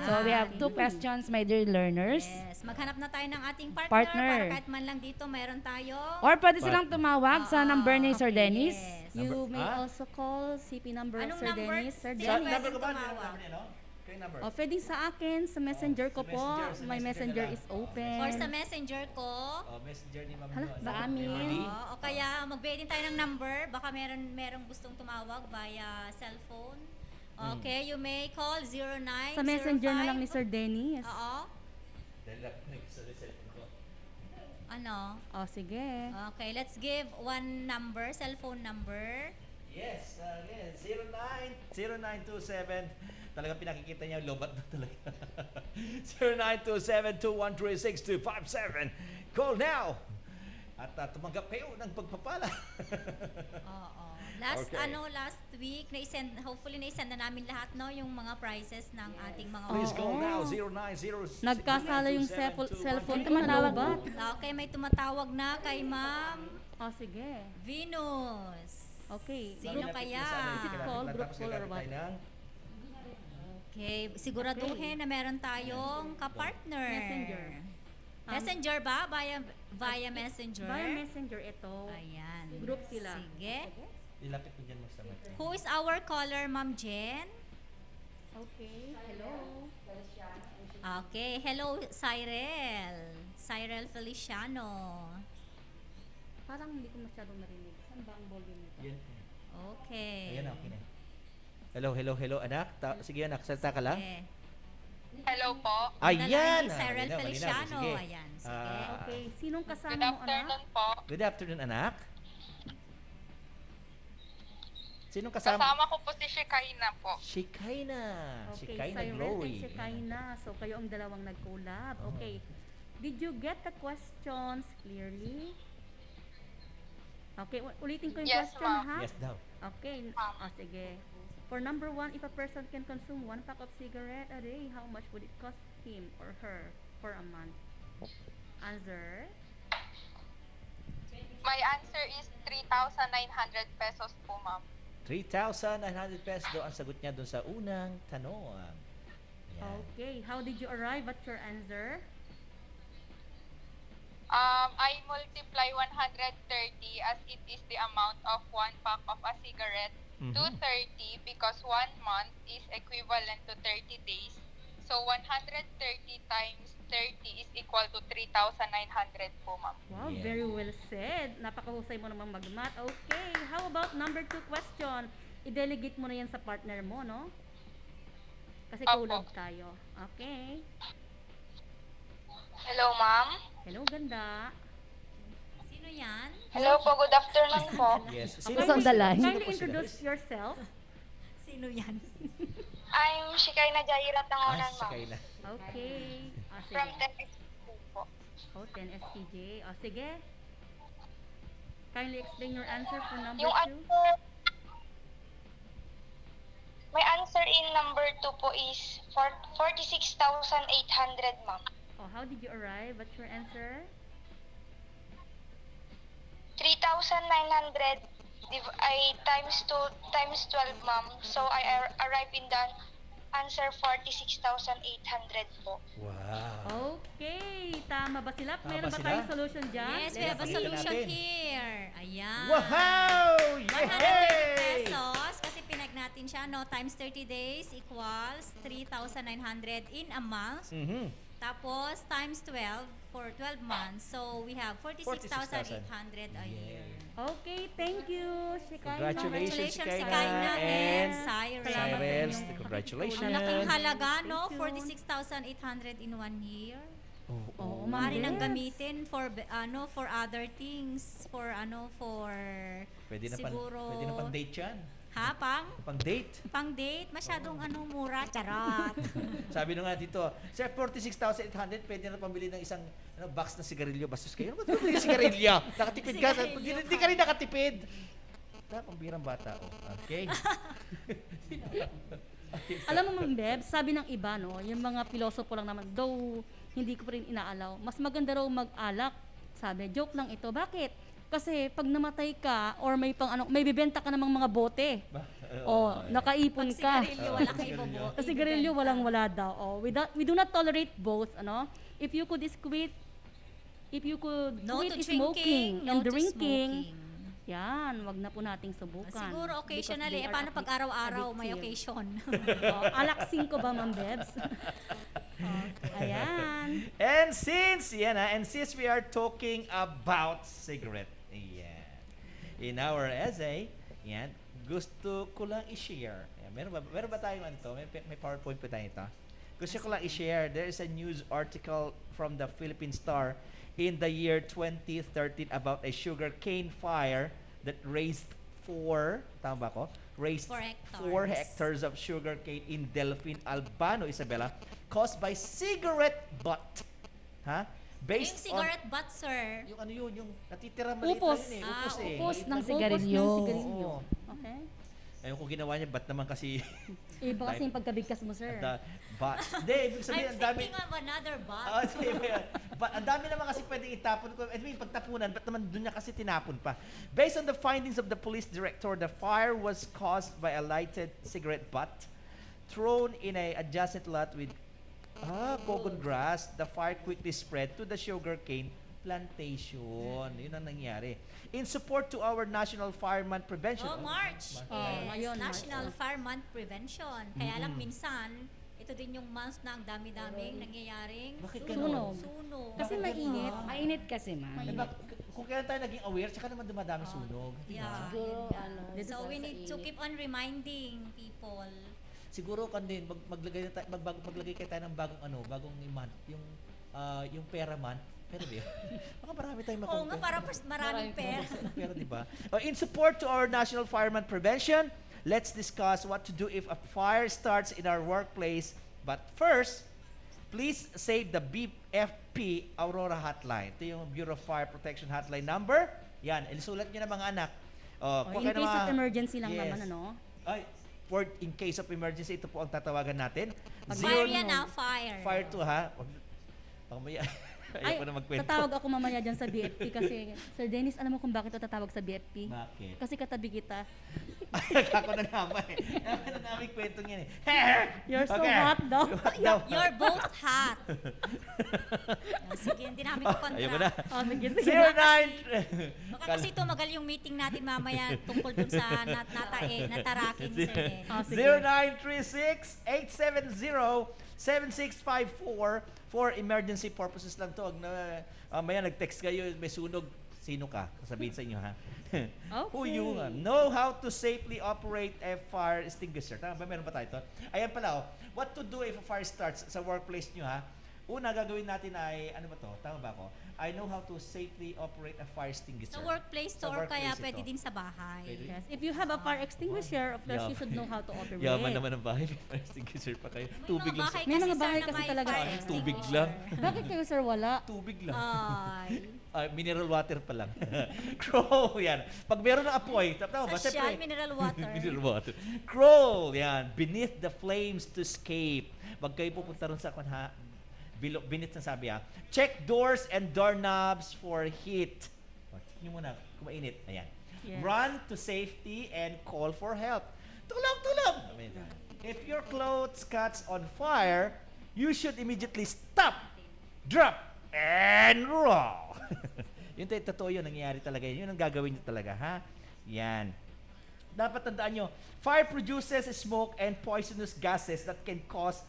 So we have 2 questions, my dear learners. Yes, maghanap na tayo ng ating partner, Partner. para kahit man lang dito mayroon tayo. Or pwede silang tumawag sa number ni Sir Dennis. Yes. You may also call CP number of Anong Sir number? Dennis. Sir Sino Dennis. number ko ba? Number niya, no? Kayo number. O, pwedeng sa akin, sa messenger ko po. sa My messenger messenger na is lang. open. Or sa messenger ko. Messenger ni Ma'am Hala, Noon. sa amin. O kaya magbigay din tayo ng number. Baka merong gustong tumawag via cellphone. Okay, you may call 0905. Sa messenger na lang ni Sir Dennis. Oo. Ano? O, sige. Okay, let's give one number, cellphone number. Yes, 0927. Talagang pinakikita niya yung lobat na talaga. 0927-213-6257. Call now! At tumanggap kayo ng pagpapala. Oo. Last week, hopefully na-send na namin lahat, no, yung mga prizes ng ating mga Please call now, 090. Nagkasala yung cellphone ko, lobat. Okay, may tumatawag na kay Ma'am O, sige. Venus. Okay. Sino kaya? Is it call, group call, or what? Okay, siguraduhin na meron tayong kapartner. Messenger. Messenger ba? Via messenger? Via messenger ito. Ayan. Group sila. Sige. Ilapit mo dyan mo sa mic. Who is our caller, Ma'am Jen? Okay. Hello. Okay. Hello, Cyril Feliciano. Parang hindi ko masyadong narinig. Saan ba ang volume nito? Yan. Okay. Ayan, okay na. Hello, anak. Sige, anak, salta ka lang. Okay. Hello po. Ayan! Cyril Malinaw, Feliciano. sige. Ayan. Sige. Okay. Sinong kasama Good mo, anak? afternoon po. Good afternoon, anak. Sinong kasama? Kasama ko po si Shekinah po. Shekinah. Okay, Shekinah Cyril Glory. and Shekinah. So, kayo ang dalawang nag-collab. Okay. Did you get the questions clearly? Okay, ulitin ko yung Yes, question, ma'am. ha? Yes daw. Okay. Sige. For number 1, if a person can consume 1 pack of cigarette a day, how much would it cost him or her for a month? Answer? My answer is 3,900 pesos po, ma'am. 3,900 pesos daw ang sagot niya doon sa unang tanong. Yan. Okay. How did you arrive at your answer? I multiply 130 as it is the amount of 1 pack of a cigarette to 30 because 1 month is equivalent to 30 days. So 130 times 30 is equal to 3,900 po, ma'am. Wow, Yeah. very well said. Napakahusay mo namang mag-math. Okay, how about number 2 question? I-delegate mo na yan sa partner mo, no? Kasi Opo. kulag tayo. Okay. Hello, ma'am. Hello, ganda. Sino yan? Hello po, good afternoon po. Yes. Who's on the line? Kindly introduce yourself. Sino yan? I'm Shikaina Jaira Tangonan, ma'am. Sakay na. Okay. From Sige. Texas po. 10 SPJ. Sige. Kindly explain your answer for number Yung 2. answer, my answer in number 2 po is 46,800, ma'am. How did you arrive at your answer? 3,900 times 12, ma'am. So I arrive in the answer 46,800 po. Wow. Okay. Tama ba sila? Tama Meron ba sila? tayong solution dyan? Yes, we have a Let's see solution natin. here. Ayan. Wow! 130 pesos kasi pinag natin siya, no? Times 30 days equals 3,900 in a month. Mhm. Tapos, times 12 for 12 months. So, we have 46,800 a year. Okay, thank you, Shikaina. Congratulations, Shikaina and Cyrus. Cyrus, congratulations. Ang laking halaga, no? Thank you. 46,800 in 1 year. Oo, Maaari nang yes. gamitin for for other things, for Pwede na siguro pang date yan. ha, Pang date. pang date, masyadong mura, charot. Sabi nyo nga dito, sir, 46,800, pwede na pambili ng isang box na sigarilyo. Bastos kayo. Ano ba ito sigarilyo? Nakatipid ka. Hindi ka rin nakatipid. Pambirang bata. Okay. Alam mo, Ma'am Beb, sabi ng iba, no, yung mga pilosopo lang naman, though hindi ko pa rin inaalaw, mas maganda raw mag-alak. Sabi, joke lang ito. Bakit? Kasi pag namatay ka or may may bibenta ka namang mga bote. Nakaipon ka. Sigarilyo, wala kayo bobote. Kasi sigarilyo walang-wala daw. We do not tolerate both, If you could quit No to smoking drinking, and no to drinking, smoking. yan, wag na po nating subukan. Siguro Because occasionally, they are paano pag araw-araw may addictive. occasion? Alaksin ko ba, Ma'am Bebs? Ayan. And since we are talking about cigarette, in our essay, gusto ko lang i-share. Meron ba tayong may PowerPoint pa tayo ito? Gusto ko lang i-share, there is a news article from the Philippine Star in the year 2013 about a sugarcane fire that raised 4 hectares of sugarcane in Delfin, Albano, Isabela, caused by cigarette butt. Based yung cigarette butt, sir. Yung natitira maliit Upos. na yun Upos Upos ng Upos sigarilyo. ng sigarilyo. Okay. Ayun kung ginawa niya, ba't naman kasi... Iba kasi yung pagkabigkas mo, sir. But, hindi, ibig sabihin, I'm ang dami... thinking of another butt. Ang dami naman kasi pwedeng itapon. Pagtapunan, ba't naman doon niya kasi tinapon pa? Based on the findings of the police director, the fire was caused by a lighted cigarette butt thrown in a adjacent lot with coconut grass. The fire quickly spread to the sugarcane plantation. Yun ang nangyari. In support to our National Fireman Prevention. March. Ngayon, National March. Fire Month Prevention. Kaya lang minsan, ito din yung month na ang dami-daming nangyayaring Bakit Sunog. sunog. Kasi mainit. Mainit kasi, ma'am. Kung kailan tayo naging aware, tsaka naman dumadami sunog. Yeah. Siguro, So we need to keep on reminding people. Siguro din maglagay kayo tayo ng bagong month, yung pera month. Pero di. Baka marami tayong Oo nga, para maraming pera. Pero di ba? In support to our National Fireman Prevention, let's discuss what to do if a fire starts in our workplace. But first, please save the BFP Aurora hotline. Ito yung Bureau of Fire Protection hotline number. Yan, isulat niyo na mga anak. In case of emergency lang naman, In case of emergency, ito po ang tatawagan natin. Fire yan fire. Fire 2 ha. Pamaya. Ayoko na magkwento. Tatawag ako mamaya dyan sa BFP kasi, Sir Dennis, alam mo kung bakit ito tatawag sa BFP? Bakit? Kasi katabi kita. Ako na naman Namin na namin kwentong yan You're so hot daw. You're both hot. Sige, hindi namin kukontra. Ayoko na. Sige. 09 Baka kasi tumagal yung meeting natin mamaya tungkol dun sa natarakin, Sir Dennis. 0936-870-7654 for emergency purposes lang to. Maya nag-text kayo, may sunog Sino ka? Sasabihin sa inyo, ha? Who Okay. you know how to safely operate a fire extinguisher. Tama ba? Meron ba tayo ito? Ayan pala, what to do if a fire starts sa workplace nyo, ha? Una, gagawin natin ay, ano ba to? Tama ba ako? I know how to safely operate a fire extinguisher. Sa workplace to Sa or kaya workplace pwede ito. din sa bahay. Pwede. Yes. If you have a fire extinguisher, of course, you should know how to operate. Yaman naman ang bahay. May fire extinguisher pa kayo. Tubig lang. May mga bahay kasi talaga. Tubig lang. Bakit kayo, sir, wala? Tubig lang. Ay. Mineral water pa lang. Crow, yan. Pag meron ng apoy, tama ba? Social mineral water. Mineral water. Crawl, yan. Beneath the flames to escape. Wag kayo pupunta ron sa beneath na sabi, ha. Check doors and doorknobs for heat. Check nyo muna kung mainit. Ayan. Yes. Run to safety and call for help. Tulong, tulong! If your clothes catch on fire, you should immediately stop, drop, and roll. Yun totoo yun, nangyayari talaga yun. Yun ang gagawin nyo talaga, ha? Yan. Dapat tandaan nyo, fire produces smoke and poisonous gases that can cause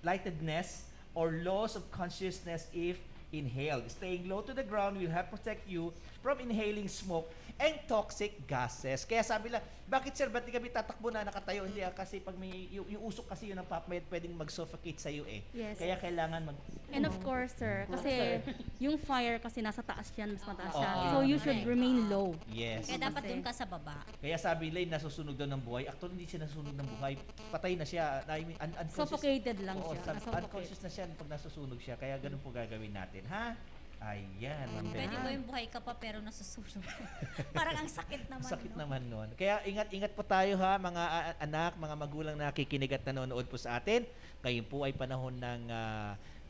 lightedness or loss of consciousness if inhaled. Staying low to the ground will help protect you from inhaling smoke and toxic gases. Kaya sabi lang, bakit sir, ba't di kami tatakbo na nakatayo? Hindi kasi pag may, yung usok kasi yun ang pwedeng mag-suffocate sa'yo eh. Yes. Kaya kailangan And of course, sir, kasi yung fire kasi nasa taas yan, mas mataas siya. Oo. So you should remain low. Yes. Kaya dapat dun ka sa baba. Kaya sabi Lane, nasusunog daw ng buhay. Actually, hindi siya nasusunog ng buhay. Patay na siya. I mean, unconscious. Suffocated lang Oo, siya. unconscious na siya pag nasusunog siya. Kaya ganun po gagawin natin, ha? Ayan. Pwede mo yung buhay ka pa pero nasusunog. Parang ang sakit naman. Sakit naman nun. Kaya ingat-ingat po tayo ha, mga anak, mga magulang na nakikinig at nanonood po sa atin. Ngayon po ay panahon ng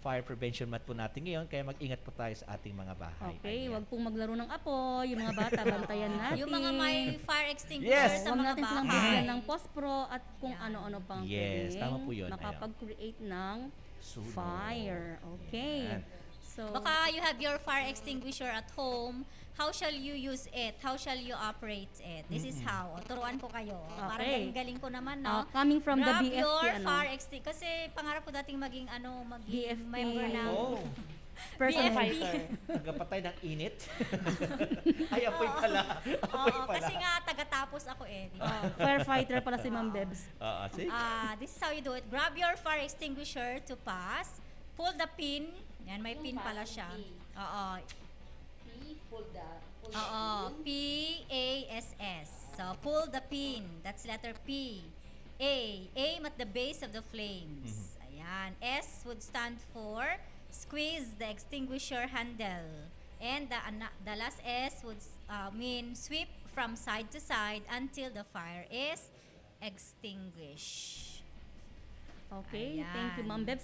fire prevention month po natin ngayon. Kaya mag-ingat po tayo sa ating mga bahay. Okay, wag pong maglaro ng apoy. Yung mga bata, bantayan natin. Yung mga may fire extinguisher Yes. sa Huwag mga natin silang bahay. bigyan ng pospro at kung ano-ano pang Yes, tama po yun. makapag-create ng Sunog. fire. Okay. Ayan. So, Baka you have your fire extinguisher at home. How shall you use it? How shall you operate it? This is how. O, turuan ko kayo. Parang Okay. galing ko naman, no? coming from the Grab BFP, your ano? fire extinguisher. Kasi pangarap ko dating maging BFP. member ng Oh. person BFP. fighter. Nagpatay ng init. Ay, apoy pala. Apoy Oo, pala. kasi nga taga-tapos ako eh. Di ba? Firefighter pala si Ma'am Bebs. See? This is how you do it. Grab your fire extinguisher to pass. Pull the pin. Yan, may pin pala siya. Oo. Oo. P-A-S-S. So, pull the pin. That's letter P. A. Aim at the base of the flames. Ayan. S would stand for squeeze the extinguisher handle. And the last S would mean sweep from side to side until the fire is extinguished. Okay, Ayan. thank you Ma'am Bebs.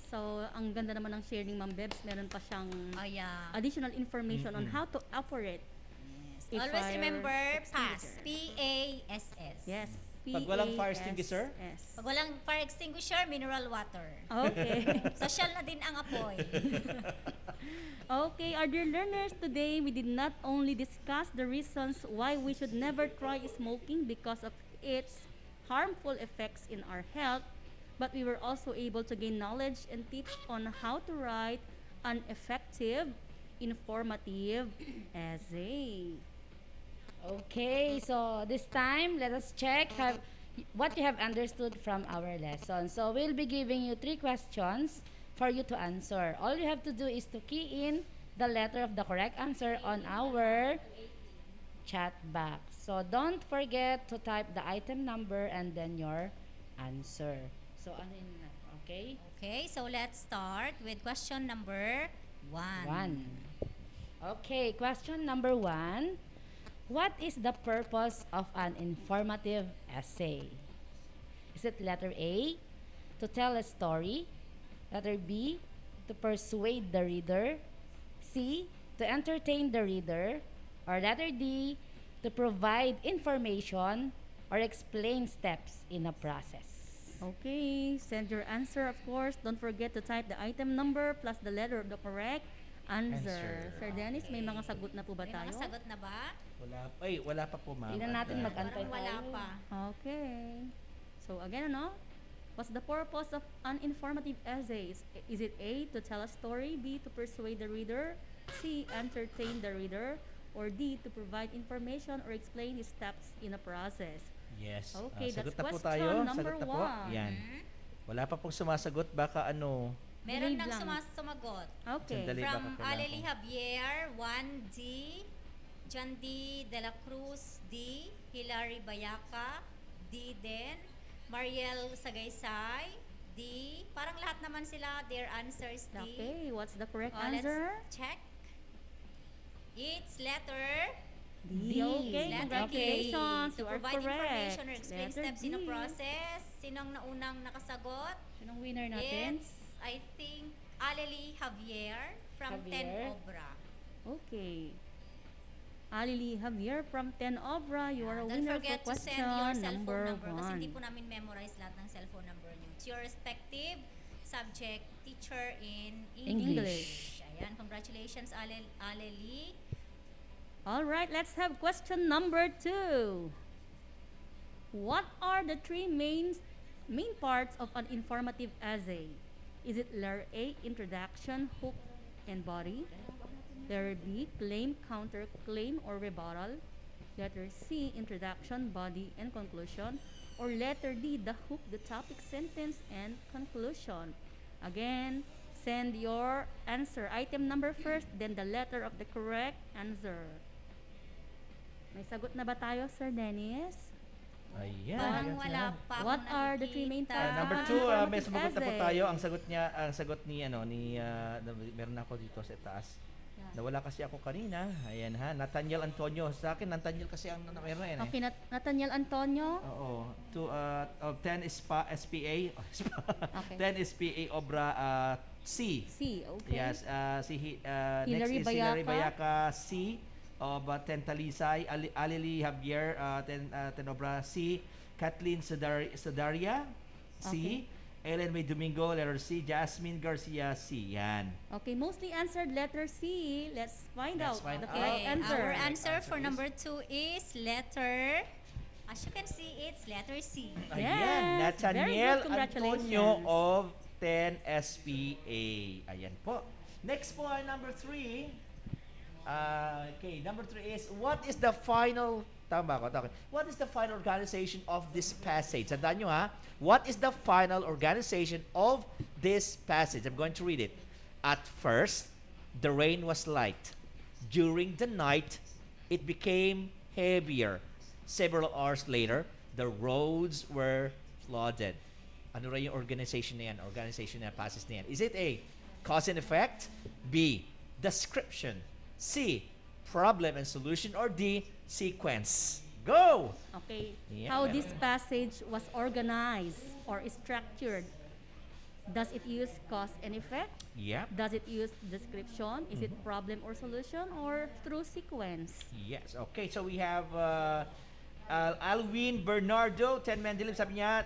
So, ang ganda naman ng sharing Ma'am Bebs. Meron pa siyang additional information on how to operate. a Always fire remember extinguisher. PASS. P-A-S-S. Yes. Pag walang fire extinguisher? P-A-S-S. Pag walang fire extinguisher, mineral water. Okay. Social na din ang apoy. Okay, our dear learners, today we did not only discuss the reasons why we should never try smoking because of its harmful effects in our health, but we were also able to gain knowledge and tips on how to write an effective, informative essay. Okay, so this time, let us check what you have understood from our lesson. So we'll be giving you 3 questions for you to answer. All you have to do is to key in the letter of the correct answer on our chat box. So don't forget to type the item number and then your answer. So ano yun na? Okay? Okay, so let's start with question number 1. Okay, question number 1. What is the purpose of an informative essay? Is it letter A, to tell a story? Letter B, to persuade the reader? C, to entertain the reader? Or letter D, to provide information or explain steps in a process? Okay, send your answer, of course. Don't forget to type the item number plus the letter of the correct answer. Sir Dennis, may mga sagot na po ba May tayo? mga sagot na ba? Wala pa po, ma'am. Tingnan natin mag-antay Parang wala tayo. pa. Okay. So again, what's the purpose of an informative essay? Is it A, to tell a story, B, to persuade the reader, C. Entertain the reader. Or D. To provide information or explain the steps in a process. Yes. Okay, Sagot that's na po question tayo. number Sagot na po. 1. Yan. Wala pa pong sumasagot. Baka ano. Meron Delayed nang lang. sumagot. Okay. Sandali. From baka kailangan Aleli ko. Javier, 1D. John D. De La Cruz, D. Hilary Bayaka, D din. Mariel Sagaysay, D. Parang lahat naman sila, their answers D. Okay, what's the correct Oh, answer? let's check. It's letter D. Okay, Letter congratulations. D. To You are provide correct. information or explain Letter steps in a D. process. Sinong naunang nakasagot? Sinong winner natin? It's, I think, Aleli Javier from Javier. 10 Obra. Okay. Alili Javier from 10 Obra, you are a Don't winner forget for to send your question cellphone number kasi 1. hindi po namin memorize lahat ng cellphone number niyo. It's your respective subject teacher in English. Ayan, congratulations Aleli. All right, let's have question number 2. What are the 3 main parts of an informative essay? Is it letter A, introduction, hook, and body? Letter B, claim, counter, claim, or rebuttal? Letter C, introduction, body, and conclusion? Or letter D, the hook, the topic, sentence, and conclusion? Again, send your answer. Item number first, then the letter of the correct answer. May sagot na ba tayo, Sir Dennis? Ayan. Parang ayan, wala ayan. pa akong What are the 3 main nakikita. parts? Number of an 2, may informative sumagot na po essay? tayo. Ang sagot ni meron ako dito sa taas. Nawala kasi ako kanina. Ayan ha, Nathaniel Antonio. Sa akin, Nathaniel kasi ang meron eh. Okay, Nathaniel Antonio. Oo. 10 SPA. Okay. 10 SPA Obra C. C, okay. Yes, next Hilary is Hilary Bayaka. Bayaka C. 10 Talisay, Alili Javier, 10 Obra C. Kathleen Sodaria C. Okay. Ellen May Domingo, letter C. Jasmine Garcia C. Yan. Okay, mostly answered letter C. Let's find out find the out. correct Okay, answer. our answer Answer for is- number 2 is letter, as you can see, it's letter C. Ayan, Yes, very Nathaniel good, congratulations. Antonio of 10 SPA. Ayan po. Next po ay number 3. Okay, number 3 is, what is the final, tama ko, tama. What is the final organization of this passage? Tandaan nyo ha, what is the final organization of this passage? I'm going to read it. At first, the rain was light. During the night, it became heavier. Several hours later, the roads were flooded. Ano rin yung organization na yan? Organization na passage na yan. Is it A, cause and effect? B, description? C, problem and solution? Or D, sequence? Go! Okay, Yeah, how meron. this passage was organized or structured. Does it use cause and effect? Yep. Does it use description? Is it problem or solution, or through sequence? Yes. Okay, so we have Alwin Bernardo, 10 Mendelib, sabi niya,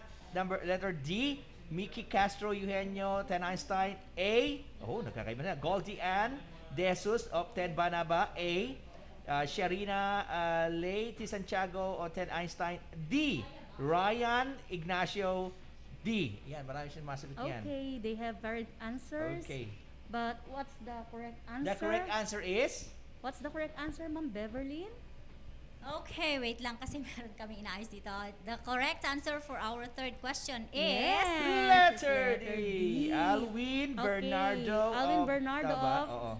letter D. Mickey Castro Eugenio, 10 Einstein, A. Oh, nagkakaiba na. Goldie Ann Jesus of 10 Banaba, A. Sharina Leite Santiago of 10 Einstein, D. Ryan Ignacio, D. Yan, marami siyang masagot yan. Okay, they have varied answers. Okay. But what's the correct answer? The correct answer is? What's the correct answer, Ma'am Beverly? Okay, wait lang kasi meron kami inaayos dito. The correct answer for our third question is Yes. Letter Letter D. D. Alwin Okay, Bernardo Alwin of Bernardo Taba, of- oo.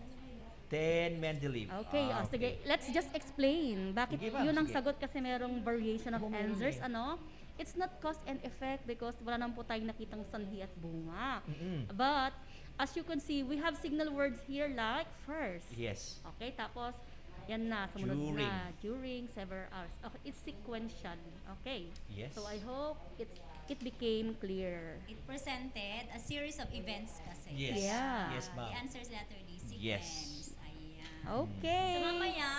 10 Mendelib. Okay, sige. Let's just explain. Bakit Sige, ma'am, yun ang sige. sagot kasi merong variation of Bumili. answers, ano? It's not cause and effect because wala naman po tayong nakitang sanhi at bunga. Mm-mm. But, as you can see, we have signal words here like first. Yes. Okay, tapos, yan na, sumunod During. na. During several hours. Okay, it's sequential. Okay. Yes. So, I hope it became clear. it presented a series of events kasi. Yes. Yeah. Yes, ma'am. The answer is letter D, sequence. Yes. Ayan. Okay. So mamaya,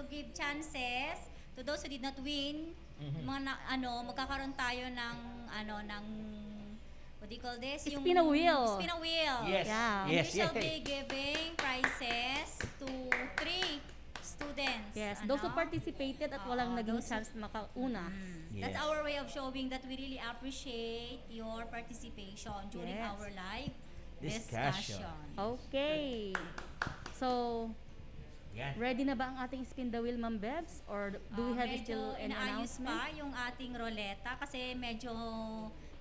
to give chances to those who did not win, magkakaroon tayo ng what do you call this? Spin a wheel. Spin a wheel. Yes. Yeah. Yes. We shall yes. be giving prizes to 3 students. Yes, those who participated at walang Oo, naging those chance makauna. That's Yes. our way of showing that we really appreciate your participation during Yes. our live Discussion. discussion. Okay. So, Yan. Ready na ba ang ating spin the wheel, Ma'am Bebs? Or do we have still an inaayos announcement? pa yung ating roleta kasi medyo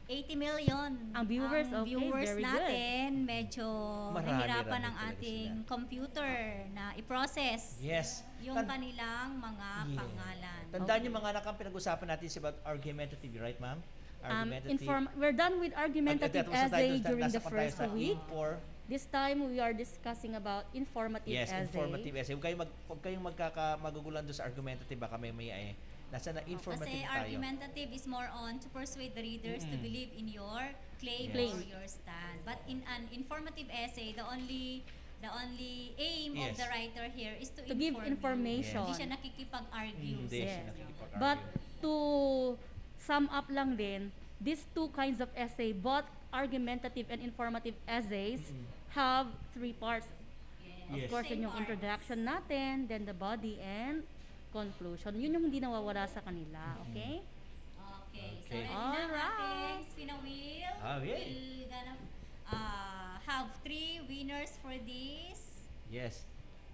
80 million Ang viewers, ang okay, viewers very natin. Medyo Marami nahirapan ng talaga ating sila. computer na i-process Yes. yung kanilang mga pangalan. Tandaan niyo mga anak, ang pinag-usapan natin is about argumentative, right ma'am? We're done with argumentative At- at- at- essay nasa- during nasa the first tayo sa week. in-for. This time, we are discussing about informative Yes, essay. informative essay. Huwag kayong magugulan doon sa argumentative, baka may nasa na informative Kasi tayo. argumentative is more on to persuade the readers to believe in your claim or your stand. But in an informative essay, the only aim of Yes. the writer here is to give inform information. You. Hindi siya nakikipag-argue. Hindi siya Yes. nakikipag-argue. But to sum up lang din, these two kinds of essay, both argumentative and informative essays, have three parts. Of Yes. course, yun yung introduction natin, then the body and conclusion. Yun yung hindi nawawala sa kanila, okay? Okay. So, Okay. ready na Alright. ating spin a wheel. Okay. We're gonna have 3 winners for this. Yes.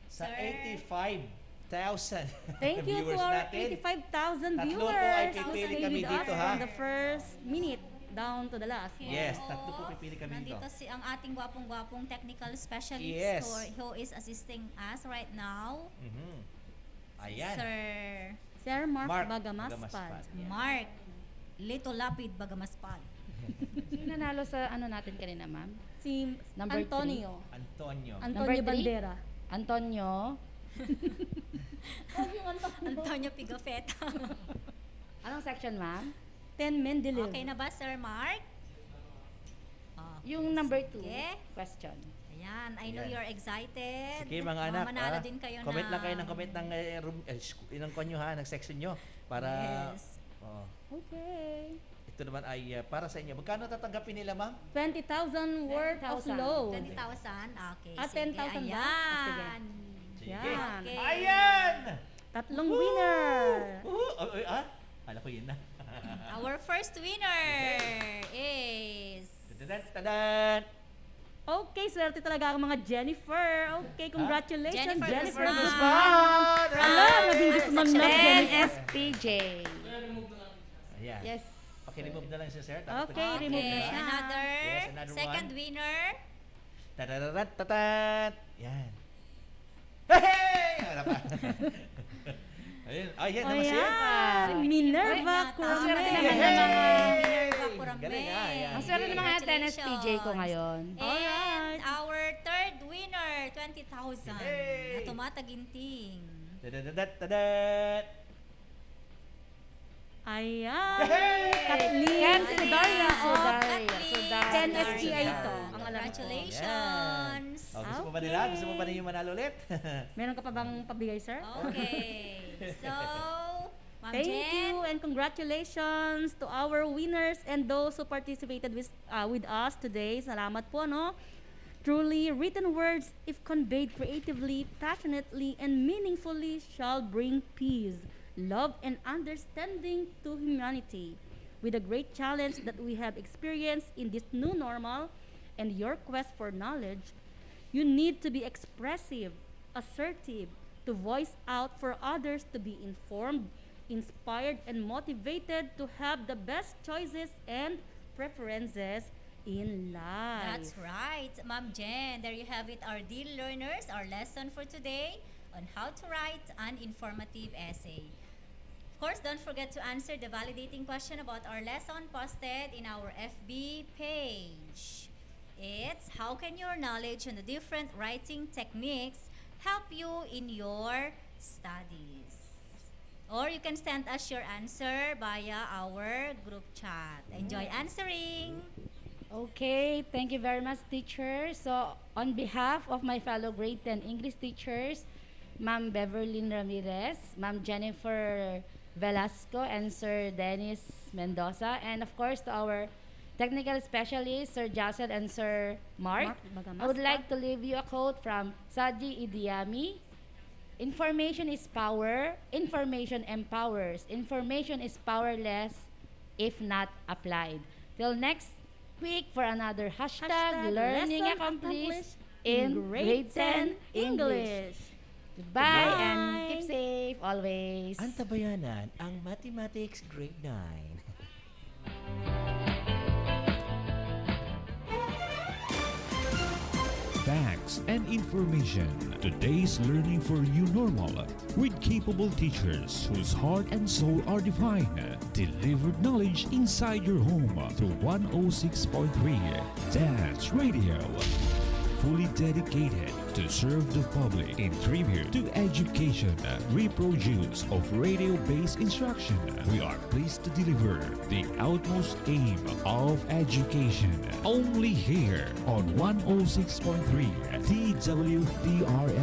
Sa Sir. 85,000 Thank you to viewers our natin. 85,000 Tatlo po viewers ay who pipili stayed kami with dito, us ha? from the first minute down to the last. Yes, Oo. tatlo po pipili kami dito. Nandito si ang ating gwapong-gwapong technical specialist Yes. who is assisting us right now. Ayan. Sir Mark, Mark Bagamaspad. Bagamaspad. Yeah. Mark Lito Lapid Bagamaspad. Sino nanalo sa natin kanina, ma'am? Si Number Antonio. Antonio. Number Antonio three? Bandera. Antonio. Antonio Pigafetta. Anong section, ma'am? 10 Mendeleev. Okay na ba, Sir Mark? Yung number 2 Sige. question. Ayan, I know Ayan. you're excited. Sige mga anak, Manalo din kayo comment na. lang kayo ng comment ng room, ng konyo ha, ng section nyo. Para, Yes. Okay. ito naman ay para sa inyo. Magkano tatanggapin nila, ma'am? 20,000 worth of 20,000. load. 20,000? Okay. Ah, sige. 10,000 ba? Ayan. Sige. Yan. Okay. Ayan! Tatlong winner. Alam ko yun na. Our first winner is... Tadan! Okay, swerte talaga ang mga Jennifer. Okay, congratulations, Jennifer Jennifer Guzman. Guzman. Alam, naging Guzman na Jennifer. NSPJ. Ayan. Yes. Okay, remove na lang siya, sir. Okay, remove na Okay, siya. Another second one. winner. Tatatat! Yan. Hey! Wala pa. Ayun. Ayan naman siya. Ayan, Minerva Swerte naman Curame. ng mga Minerva Curame. Galing, ayan. ang swerte ng mga NSPJ ko ngayon. And our third winner, 20,000 Hey! na tumataginting. Tatatat! Ayan. Hey! Kathleen Sudaria. Sudaria. 10 STI ito. Ang alam ko. Congratulations. Oh, gusto mo ba nila? Gusto mo ba ninyo manalo ulit? Meron ka pa bang pabigay, sir? Okay. So, Ma'am Thank Jen. you and congratulations to our winners and those who participated with us today. Salamat po, no? Truly, written words, if conveyed creatively, passionately, and meaningfully, shall bring peace, love, and understanding to humanity. With the great challenge that we have experienced in this new normal and your quest for knowledge, you need to be expressive, assertive, to voice out for others to be informed, inspired, and motivated to have the best choices and preferences in life. That's right, Ma'am Jen. There you have it, our dear learners, our lesson for today on how to write an informative essay. Of course, don't forget to answer the validating question about our lesson posted in our FB page. It's how can your knowledge on the different writing techniques help you in your studies? Or you can send us your answer via our group chat. Enjoy answering! Okay, thank you very much, teacher. So, on behalf of my fellow grade 10 English teachers, Ma'am Beverly Ramirez, Ma'am Jennifer Velasco, and Sir Dennis Mendoza, and of course to our technical specialists, Sir Jacel and Sir Mark, I would like to leave you a quote from Saji Idiami. Information is power, information empowers, information is powerless if not applied. Till next week for another hashtag learning lesson accomplished accomplished in grade 10 English. Goodbye Goodbye. and keep safe always. Antabayanan ang Mathematics Grade 9. Facts and information. Today's learning for you normal. With capable teachers whose heart and soul are divine. Delivered knowledge inside your home through 106.3 Dance Radio. Fully dedicated to serve the public in tribute to education, reproduce of radio-based instruction. We are pleased to deliver the utmost aim of education. Only here on 106.3 TWDR-FM.